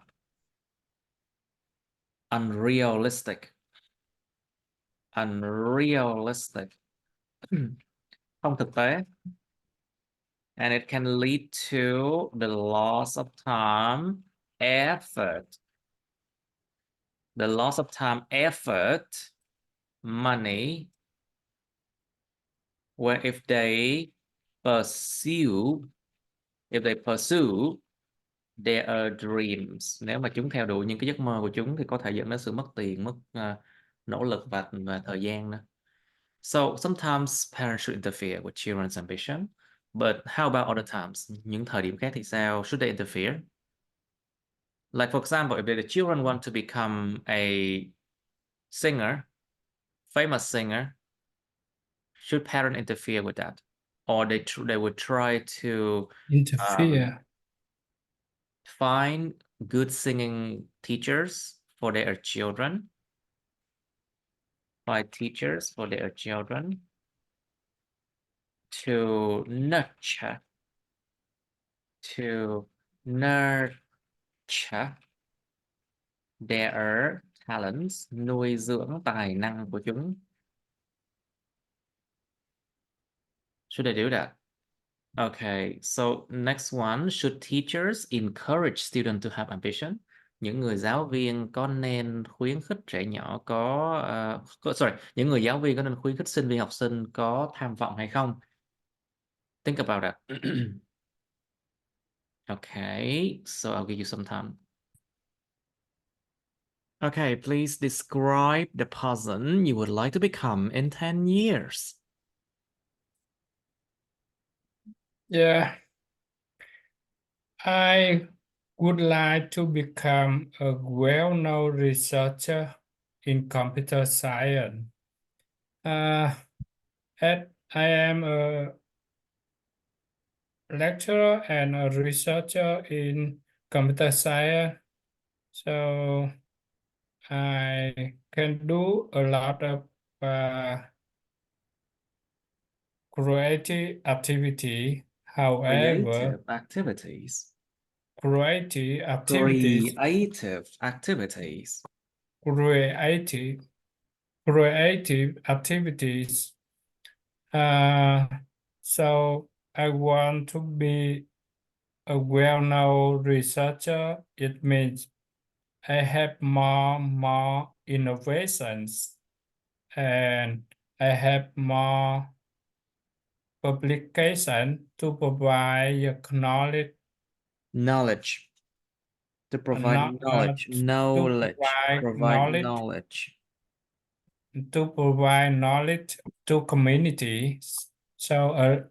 Unrealistic. Unrealistic. Không thực tế. And it can lead to the loss of time, effort. The loss of time, effort, money, where if they pursue their dreams, nếu mà chúng theo đuổi những cái giấc mơ của chúng thì có thể dẫn đến sự mất tiền, mất nỗ lực và thời gian nữa. So sometimes parents should interfere with children's ambition, but how about other times? Những thời điểm khác thì sao? Should they interfere? Like for example, if the children want to become a singer, famous singer, should parents interfere with that? Or they would try to Interfere. find good singing teachers for their children, find teachers for their children to nurture their talents, nuôi dưỡng tài năng của chúng. Should I do that? Okay, so next one, should teachers encourage students to have ambition? Những người giáo viên có nên khuyến khích trẻ nhỏ những người giáo viên có nên khuyến khích sinh viên học sinh có tham vọng hay không? Think about that. Okay, so I'll give you some time. Okay, please describe the person you would like to become in 10 years. Yeah. I would like to become a well-known researcher in computer science. I am a lecturer and a researcher in computer science, so I can do a lot of creative activity. However, Creative activities. creative activities, creative activities. So I want to be a well-known researcher. It means I have more innovations and I have more publication to provide Knowledge. To provide knowledge. To provide knowledge to communities. So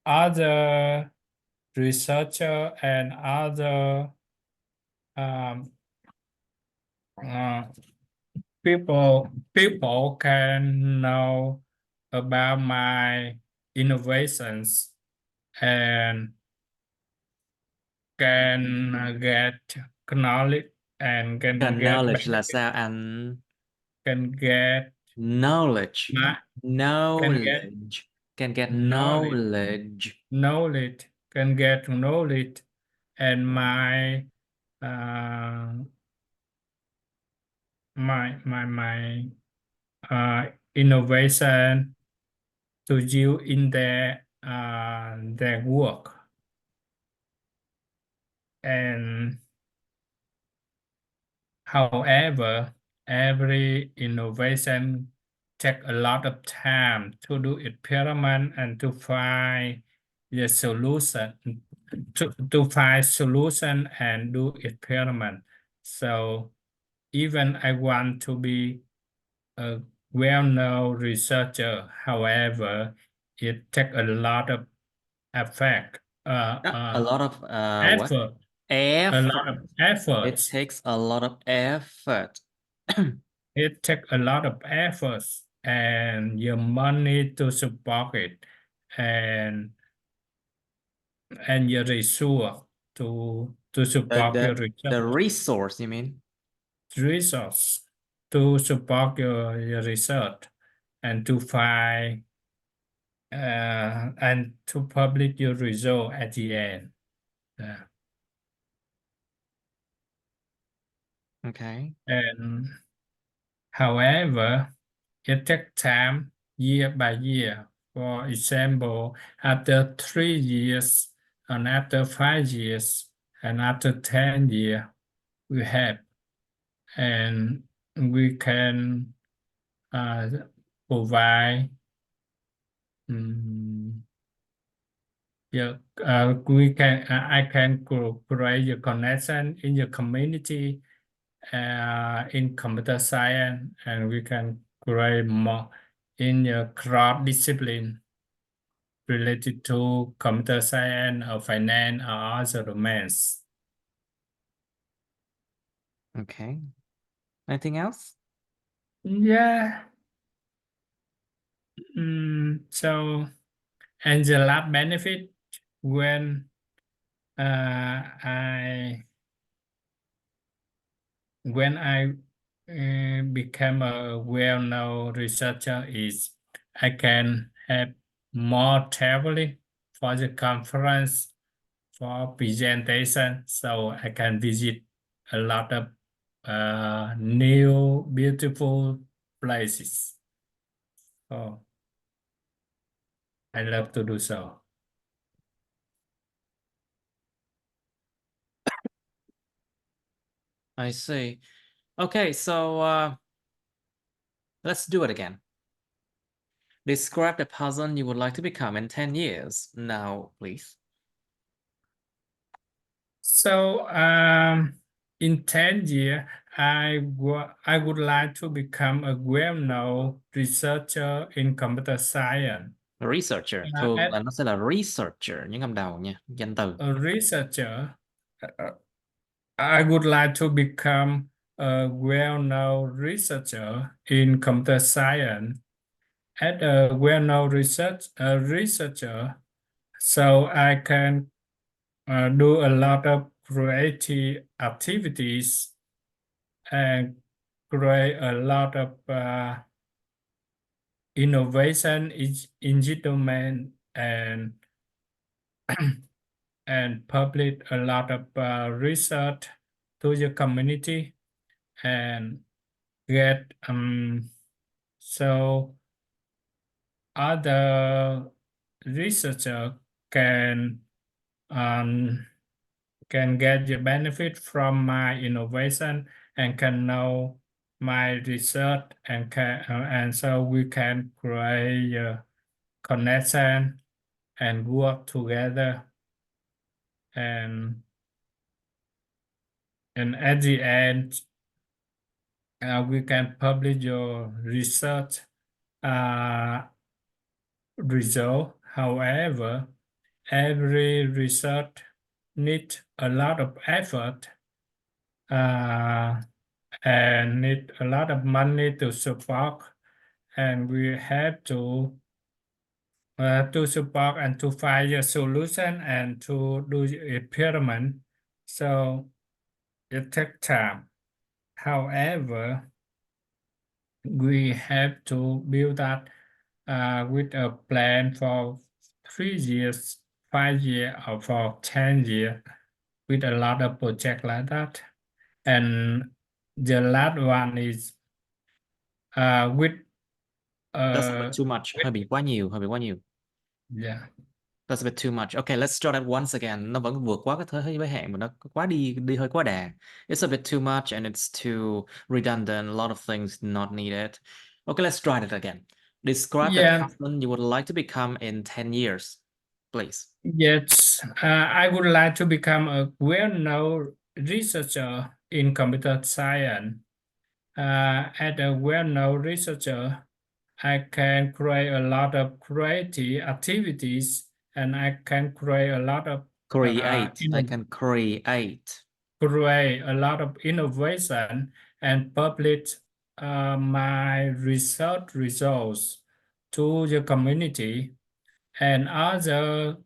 other researcher and other people can know about my innovations and can get knowledge and can get Knowledge là sao anh? can get Knowledge. knowledge Can get knowledge. can get knowledge and my innovation to use in their work. And however, every innovation take a lot of time to do experiment and to find the solution, to find solution and do experiment. So even I want to be a well-known researcher, however, it takes a lot of effort, A lot of what? effort, a lot of Effort. It efforts. takes a lot of effort. It takes a lot of efforts. and your money to support it, and your resource to The support your the the research. resource, you mean? Resource to support your research and to find and to publish your result at the end. Yeah. Okay. And however, it takes time year by year. For example, after 3 years, and after 5 years, and after 10 years, we have, and we can uh, provide. Yeah, I can create a connection in your community in computer science, and we can create more in your cross discipline related to computer science or finance or other domains. Okay. Anything else? Yeah. And the lab benefit when I became a well-known researcher is I can have more traveling for the conference, for presentation, so I can visit a lot of new beautiful places. Oh, I love to do so. I see. Okay, so let's do it again. Describe the person you would like to become in 10 years. Now, please. So in 10 years, I would like to become a well-known researcher in computer science. Researcher. Thường là nó sẽ là researcher, những âm đầu nha, danh từ. A researcher, uh, I would like to become a well-known researcher in computer science. As a well-known researcher, so I can do a lot of creative activities and create a lot of innovation in the domain, and and publish a lot of research to the community, and get so other researcher um, can get the benefit from my innovation and can know my research, and so we can create a connection and work together, and at the end we can publish your research uh, result. However, every research needs a lot of effort uh, and need a lot of money to support, and we have to support and to find a solution and to do the experiment. So it takes time. However, we have to build that with a plan for 3 years, 5 years, or for 10 years, with a lot of project like that. And the last one is with That's a bit uh too much. Hơi bị quá nhiều, hơi bị quá nhiều. yeah. That's a bit too much. Okay, let's start at once again. Nó vẫn vượt quá cái thời giới hạn mà nó quá đi hơi quá đà. It's a bit too much and it's too redundant. A lot of things not needed. Okay, let's try it again. Describe the Yeah, person you would like to become in 10 years, please. yes. I would like to become a well-known researcher in computer science. As a well-known researcher, I can create a lot of creative activities, and I can create a lot of Create. I can create. create a lot of innovation and publish my research results to the community, and other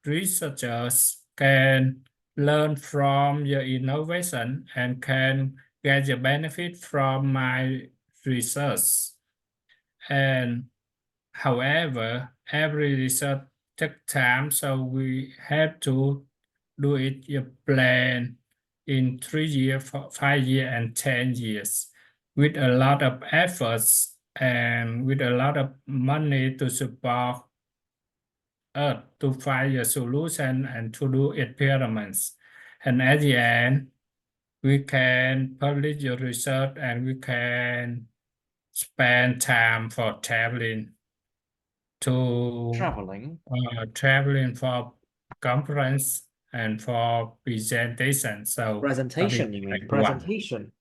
researchers can learn from the innovation and can get the benefit from my research. And however, every research takes time, so we have to do it a plan in 3 years, 5 years, and 10 years with a lot of efforts and with a lot of money to support us to find a solution and to do experiments. And at the end, we can publish your research and we can spend time for traveling to traveling for conference and for presentation. So that is Presentation, you mean? like one. Presentation.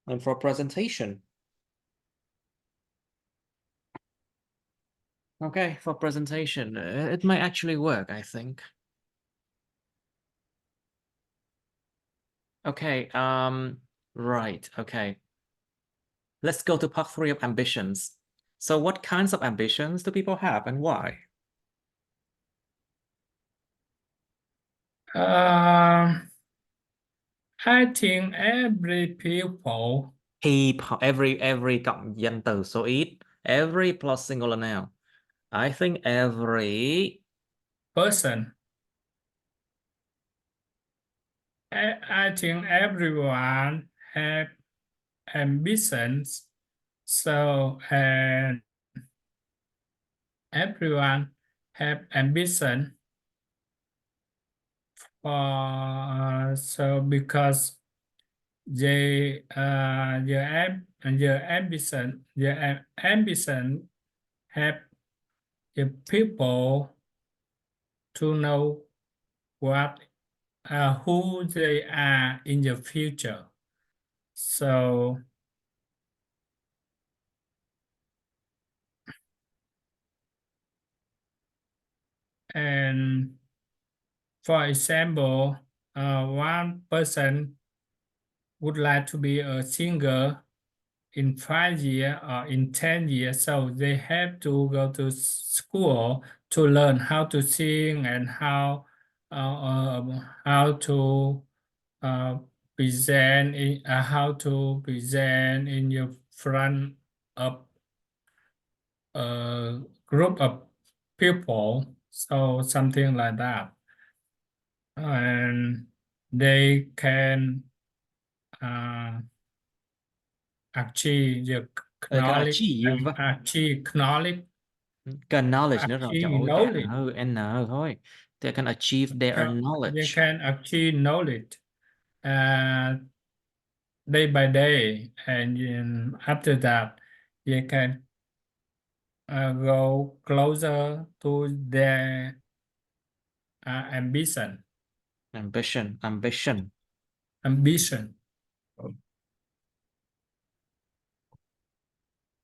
And for presentation. Okay, for presentation, it might actually work, I think. Okay, right, okay. Let's go to part 3 of ambitions. So what kinds of ambitions do people have and why? I think every people People, every cộng danh từ số ít, every plus singular noun. I think every person, I think everyone have ambitions. So and everyone have ambition for so because their ambition help the people to know what who they are in the future. So and for example, one person would like to be a singer in 5 years or in 10 years, so they have to go to school to learn how to sing and how to uh, how to present in your front of a group of people, so something like that, and they can uh, achieve the can knowledge achieve. and achieve knowledge. Cần knowledge nữa rồi, trời Achieve ơi, cái knowledge. N thôi. They can achieve their So they knowledge. can achieve knowledge day by day, and after that, they can go closer to their ambition. Ambition. Ambition.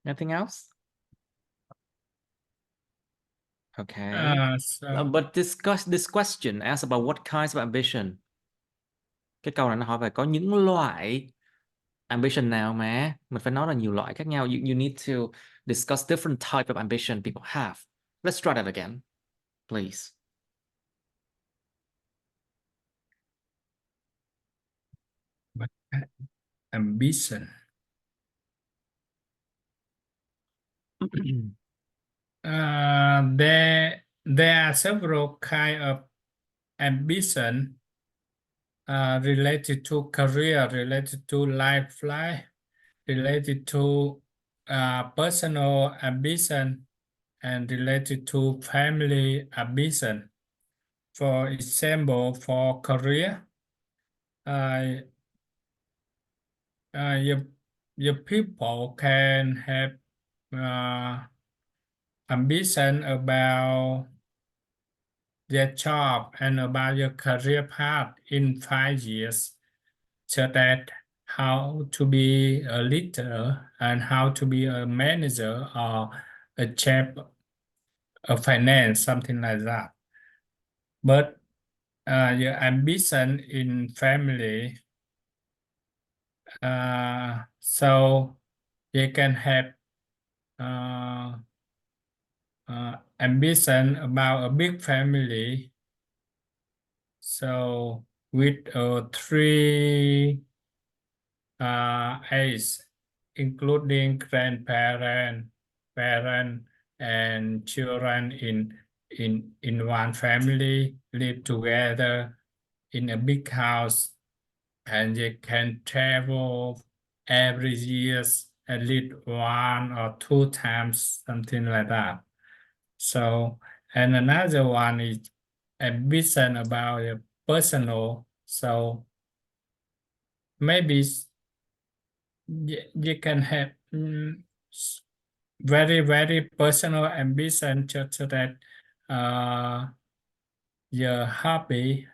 Anything else? Okay. So But this question asks about what kinds of ambition. Cái câu này nó hỏi về có những loại ambition nào mà mình phải nói là nhiều loại khác nhau. You need to discuss different type of ambition people have. Let's try that again, please. ambition. There are several kind of ambition related to career, related to life, related to personal ambition, and related to family ambition. For example, for career, your people can have ambition about their job and about your career path in 5 years, so that how to be a leader and how to be a manager or a chief of finance, something like that. But your ambition in family So they can have ambition about a big family. So with three age, including grandparent, parent, and children in one family, live together in a big house, and they can travel every year at least 1 or 2 times, something like that. So, and another one is ambition about the personal. So maybe you can have very personal ambition so that uh, your hobby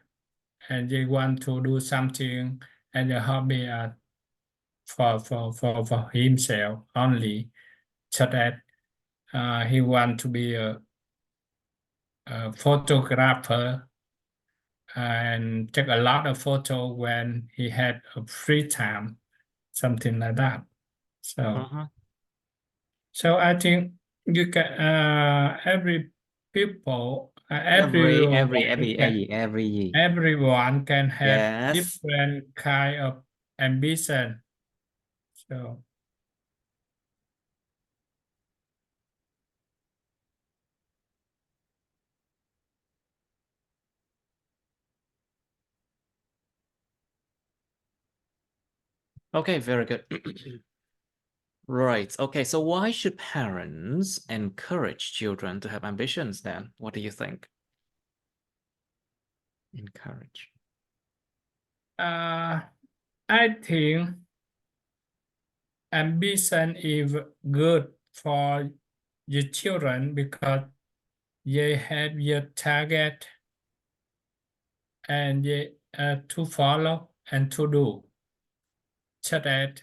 and you want to do something and your hobby for himself only, so that he want to be a photographer and take a lot of photo when he had a free time, something like that. So Uh-huh. so I think you can every people everyone can Every year. everyone can have Yes. different kind of ambition. So Okay, very good. Right. Okay, so why should parents encourage children to have ambitions then? What do you think? Encourage. uh, I think ambition is good for your children because they have your target and they to follow and to do, so that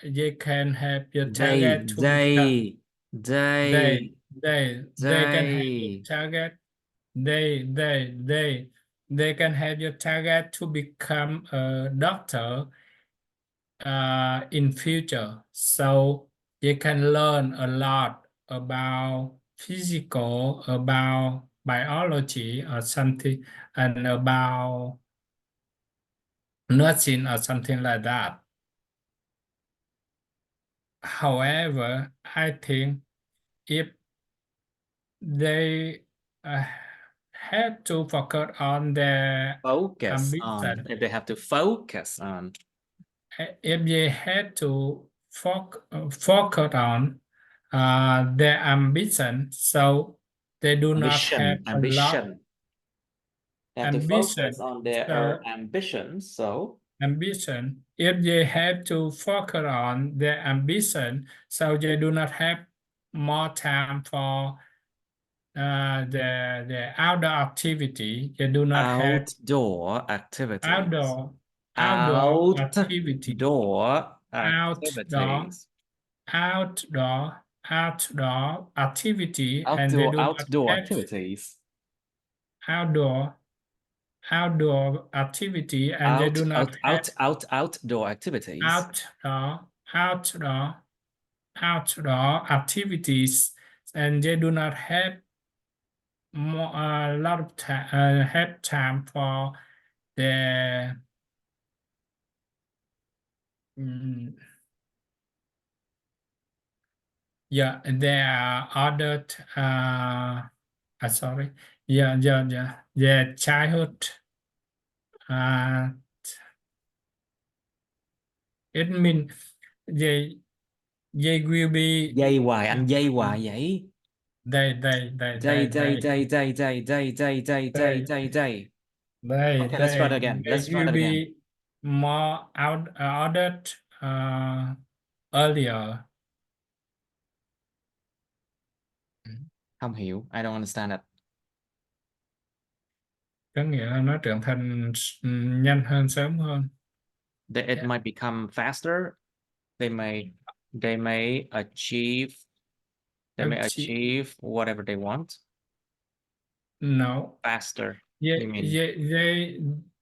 they can have your They, target to become they, they they, they can have your they. target they they they they can have your target to become a doctor in future, so they can learn a lot about physical, about biology or something, and about nursing or something like that. However, I think if they have to focus on their Focus on. ambition, If they have to focus on. if they had to focus on their ambition, so they do not have Ambition, a lot ambition. They have to focus ambition. on their So ambitions. So ambition, if they have to focus on their ambition, so they do not have more time for the outdoor activity. They do not have outdoor activities. outdoor outdoor activity, Outdoor outdoor activities. outdoor outdoor activity, and they Outdoor do not outdoor have activities. outdoor outdoor activity, and they do not have Outdoor activities. outdoor outdoor outdoor activities, and they do not have more a lot of time have time for the mm, yeah, there are other sorry, yeah, childhood. uh it mean they will be Dây hoài, anh dây hoài vậy. they they they Dây, they dây, they dây, dây, dây, dây, dây, dây, dây, they dây, dây. they Okay, let's try it they again. they Let's try will that again. be more out ordered earlier. Không hiểu. I don't understand it. Có nghĩa là nó trưởng thành nhanh hơn, sớm hơn. It might become faster. They may they may achieve they may Achieve. achieve whatever they want No, faster. yeah, You mean yeah,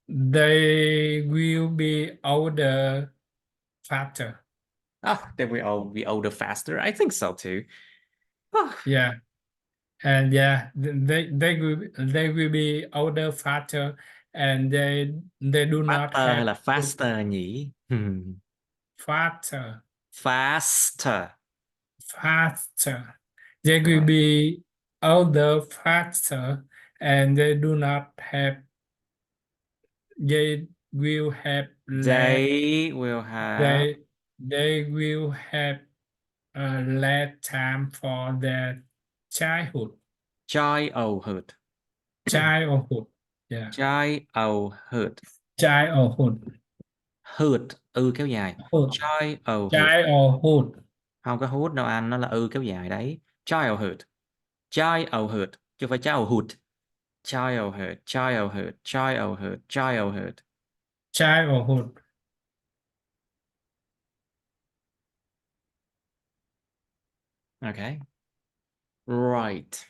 they will be older faster. Oh, then we all be older faster. I think so too. Oh, Yeah. And yeah, they will be older faster, and they do not faster hay have là faster nhỉ? faster. Faster. Faster. They will Correct. be older faster, and they do not have. They will have less. They will have They will have less time for their childhood. childhood. Childhood. Yeah. Childhood. Childhood. Hood, kéo dài. Hood. Childhood. Childhood. Không có hút đâu anh, nó là kéo dài đấy. Childhood. Childhood. Chứ không phải childhood. Childhood. Childhood. Childhood. Childhood. Childhood. Okay. Right.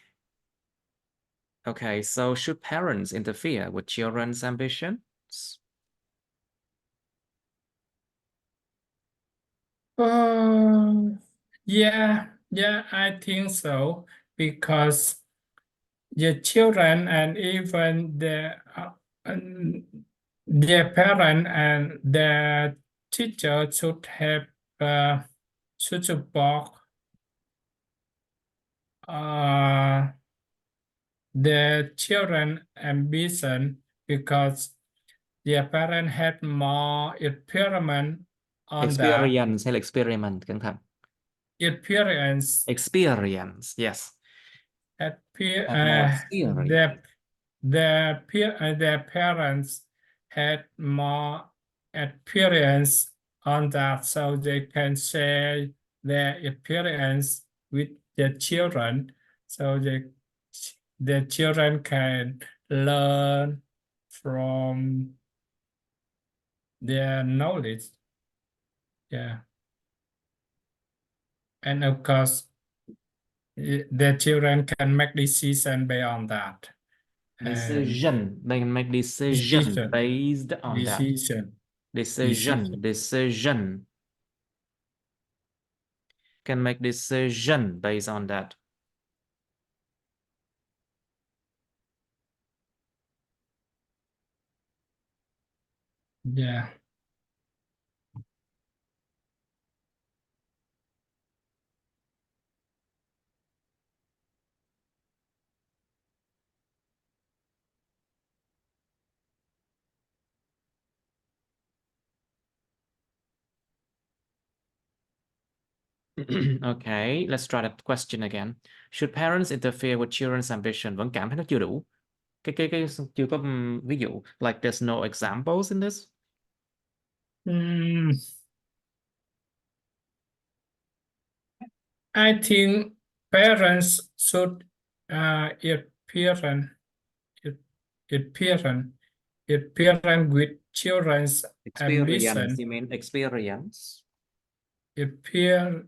Okay, so should parents interfere with children's ambitions? Yeah, I think so, because the children and even their parent and their teacher should support uh, their children ambition, because their parent had more experiment on that. Experience hay là experiment, cẩn thận. Experience Experience, yes. at peer Have more experience. their parents had more experience on that, so they can share their experience with their children, so the children can learn from their knowledge. Yeah. And of course, the children can make decision based on that. Decision. They can make decision based on that. Decision. Can make decision based on that. Yeah. Okay, let's try that question again. Should parents interfere with children's ambition? Vẫn cảm thấy nó chưa đủ. Cái chưa có ví dụ. Like there's no examples in this. I think parents should appearance with children's Experience. ambition. You mean experience? Appear.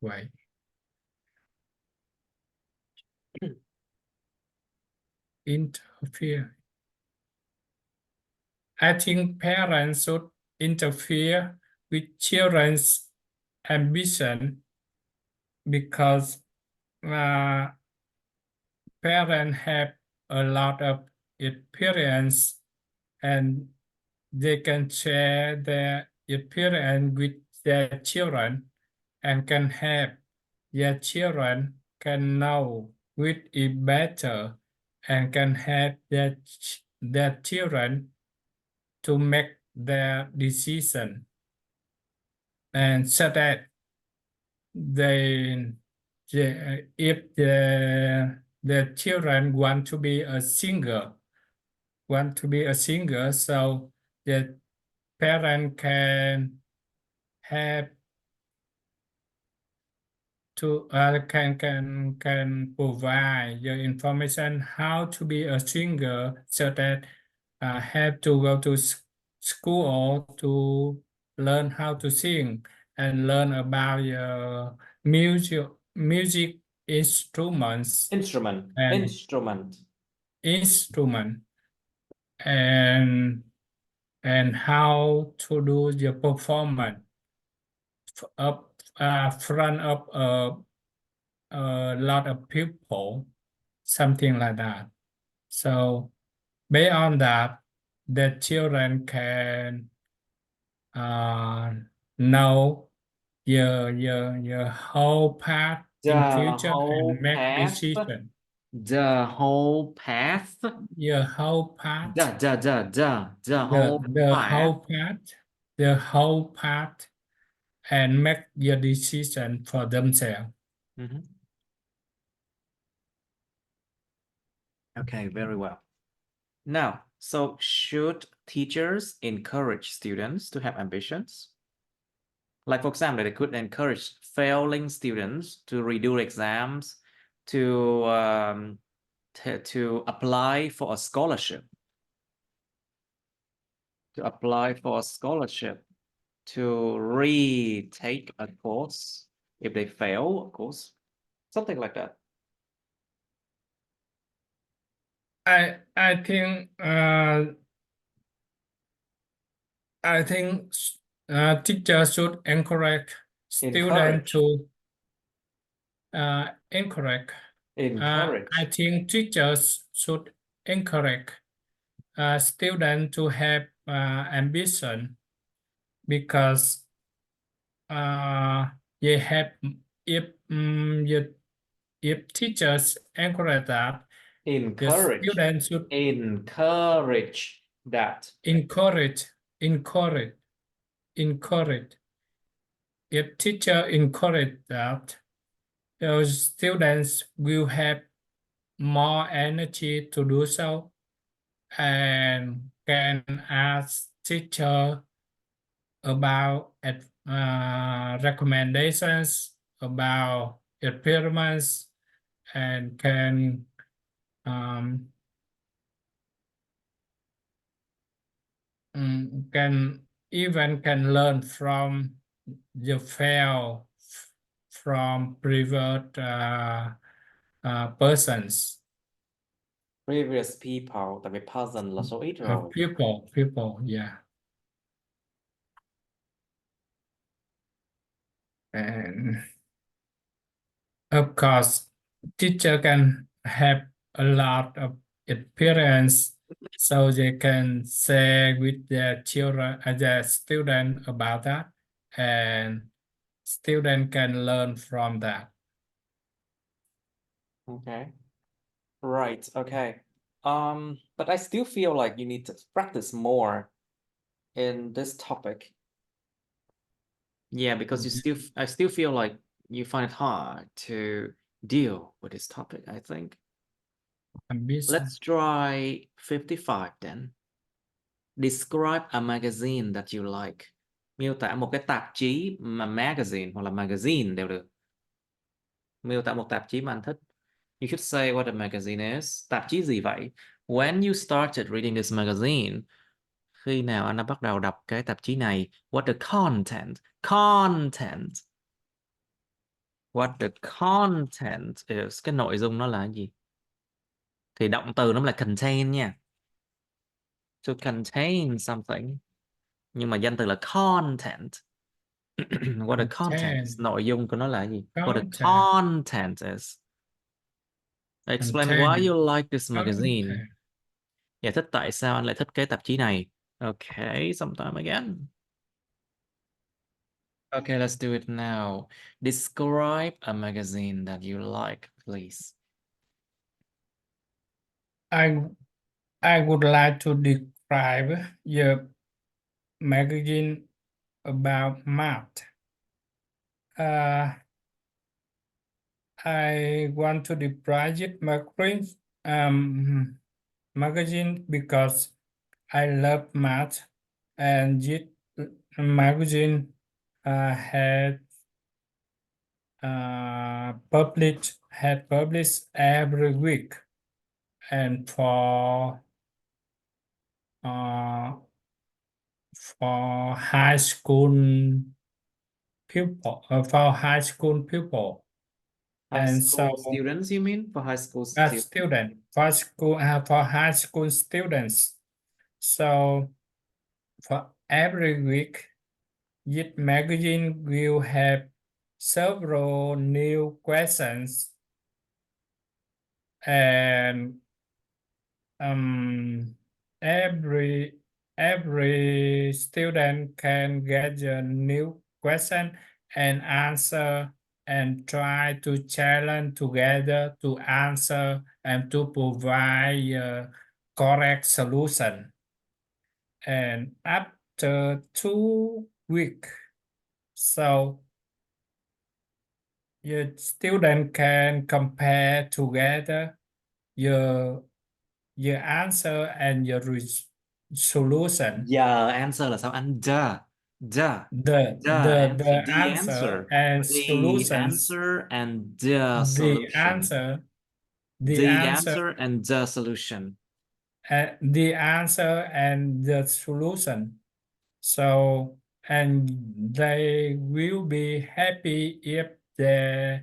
Wait. Interfere. I think parents should interfere with children's ambition, because parents have a lot of experience, and they can share their experience with their children, and can help their children can know with it better, and can help their children to make their decision, and so that if the children want to be a singer, so the parent can have to can provide the information how to be a singer, so that have to go to school to learn how to sing, and learn about music instruments and Instrument. instrument, and and how to do your performance up front of a lot of people, something like that. So based on that, the children can know your whole path in The future and whole make path. decision. The whole path. Your whole path, The whole the path. whole path, the whole path, and make your decision for themselves. Mhm. Okay, very well. Now, so should teachers encourage students to have ambitions? Like, for example, they could encourage failing students to redo exams, to to apply for a scholarship, to retake a course if they fail, of course, something like that. I think teachers should encourage students Encourage, to encourage. I encourage. think teachers should encourage students to have ambition because they have if if teachers encourage that, the Encourage, students should encourage that. encourage, encourage, encourage. If teacher encourage that, those students will have more energy to do so and can ask teacher about recommendations about experiments and um, can even can learn from the fail from previous persons. Previous people, tại vì person là số ít rồi. People, yeah. And of course, teacher can have a lot of experience, so they can share with their children, their student about that, and student can learn from that. Okay. Right, okay. But I still feel like you need to practice more in this topic. Yeah, because I still feel like you find it hard to deal with this topic, I think. Ambition. Let's try 55 then. Describe a magazine that you like. Miêu tả một cái tạp chí mà magazine hoặc là magazine đều được. Miêu tả một tạp chí mà anh thích. You should say what a magazine is. Tạp chí gì vậy? When you started reading this magazine, khi nào anh đã bắt đầu đọc cái tạp chí này? What the content? Content. What the content is. Cái nội dung nó là cái gì? Thì động từ nó là contain nha. To contain something. Nhưng mà danh từ là content. What the content is. Nội dung của nó là cái gì? What the content is. Explain why you like this magazine. Giải thích tại sao anh lại thích cái tạp chí này. Okay, sometime again. Okay, let's do it now. Describe a magazine that you like, please. I would like to describe your magazine about math. I want to describe it magazine because I love math, and it magazine had published every week, and for high school pupil for high school pupil. High And school so students, you mean? For high school students? student for high school students. So for every week. This magazine will have several new questions and um, every every student can get a new question and answer and try to challenge together to answer and to provide a correct solution. And after 2 weeks, so your student can compare together your your answer and your solution. Giờ answer là sao anh? The The the answer answer, and the solutions. answer and the The solution, answer, the the answer, answer and the solution. the answer and the solution. So, and they will be happy if the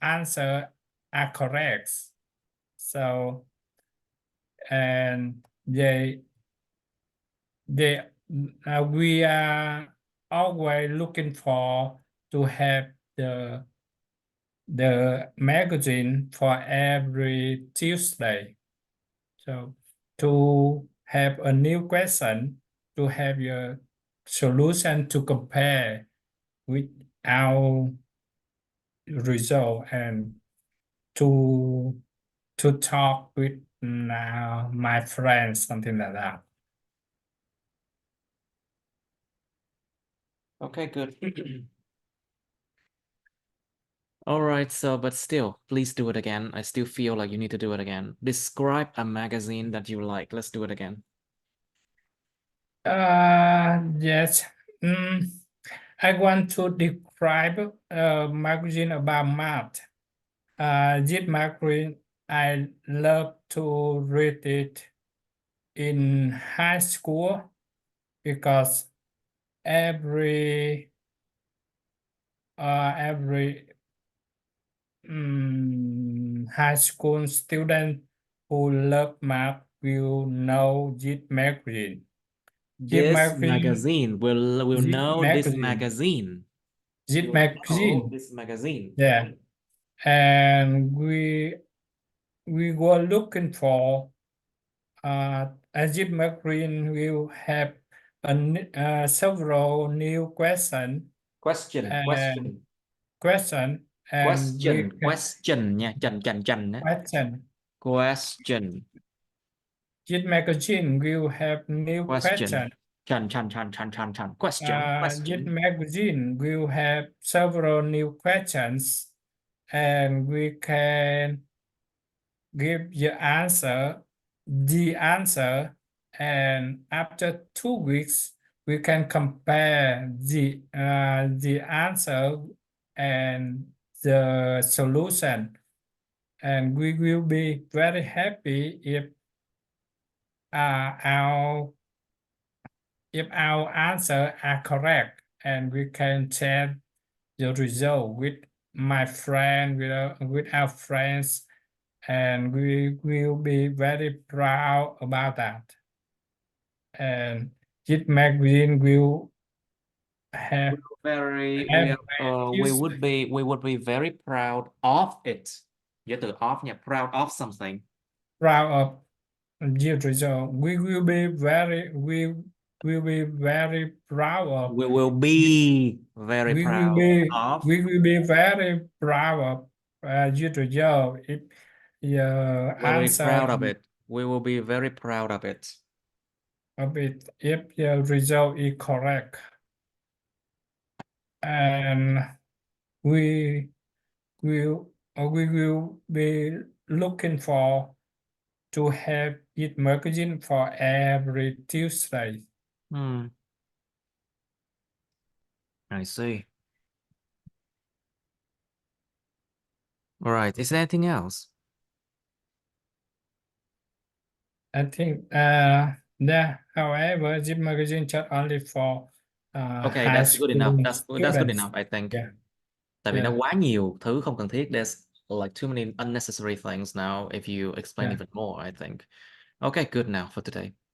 answer are correct. So, and they we are always looking for to have the magazine for every Tuesday. So to have a new question, to have your solution to compare with our result and to to talk with my friends, something like that. Okay, good. All right, so but still, please do it again. I still feel like you need to do it again. Describe a magazine that you like. Let's do it again. Yes. I want to describe a magazine about math. This magazine, I love to read it in high school because every high school student who love math will know this magazine. This This magazine, magazine will this know this magazine, magazine. this Will know magazine. this magazine. Yeah, and we were looking for Ajib McGreen will have several new Question, and question, question and we question, can question nha, chành á. question. Question, This magazine will have new question, question. question, This question. magazine will have several new questions and we can give the answer, and after 2 weeks we can compare the answer and the solution, and we will be very happy uh, our if our answer are correct, and we can share the result with my friend with our friends, and we will be very proud about that. And this magazine will have We are, use we would be very proud of it. Giới từ of nha, proud of something. proud of the result. We will be very proud of We will be very proud of. we will be very proud of the result if the We'll be answer proud of it. We will be very proud of it. of it if the result is correct, and we we will be looking for to have it magazine for every Tuesday. Hmm. I see. All right. Is there anything else? I think however this magazine just only for Okay, high that's good enough. school That's good students. enough, I think. Yeah, Tại vì nó yeah, quá nhiều thứ không cần thiết. There's like too many unnecessary things now if you explain yeah. even more, I think. Okay, good now for today.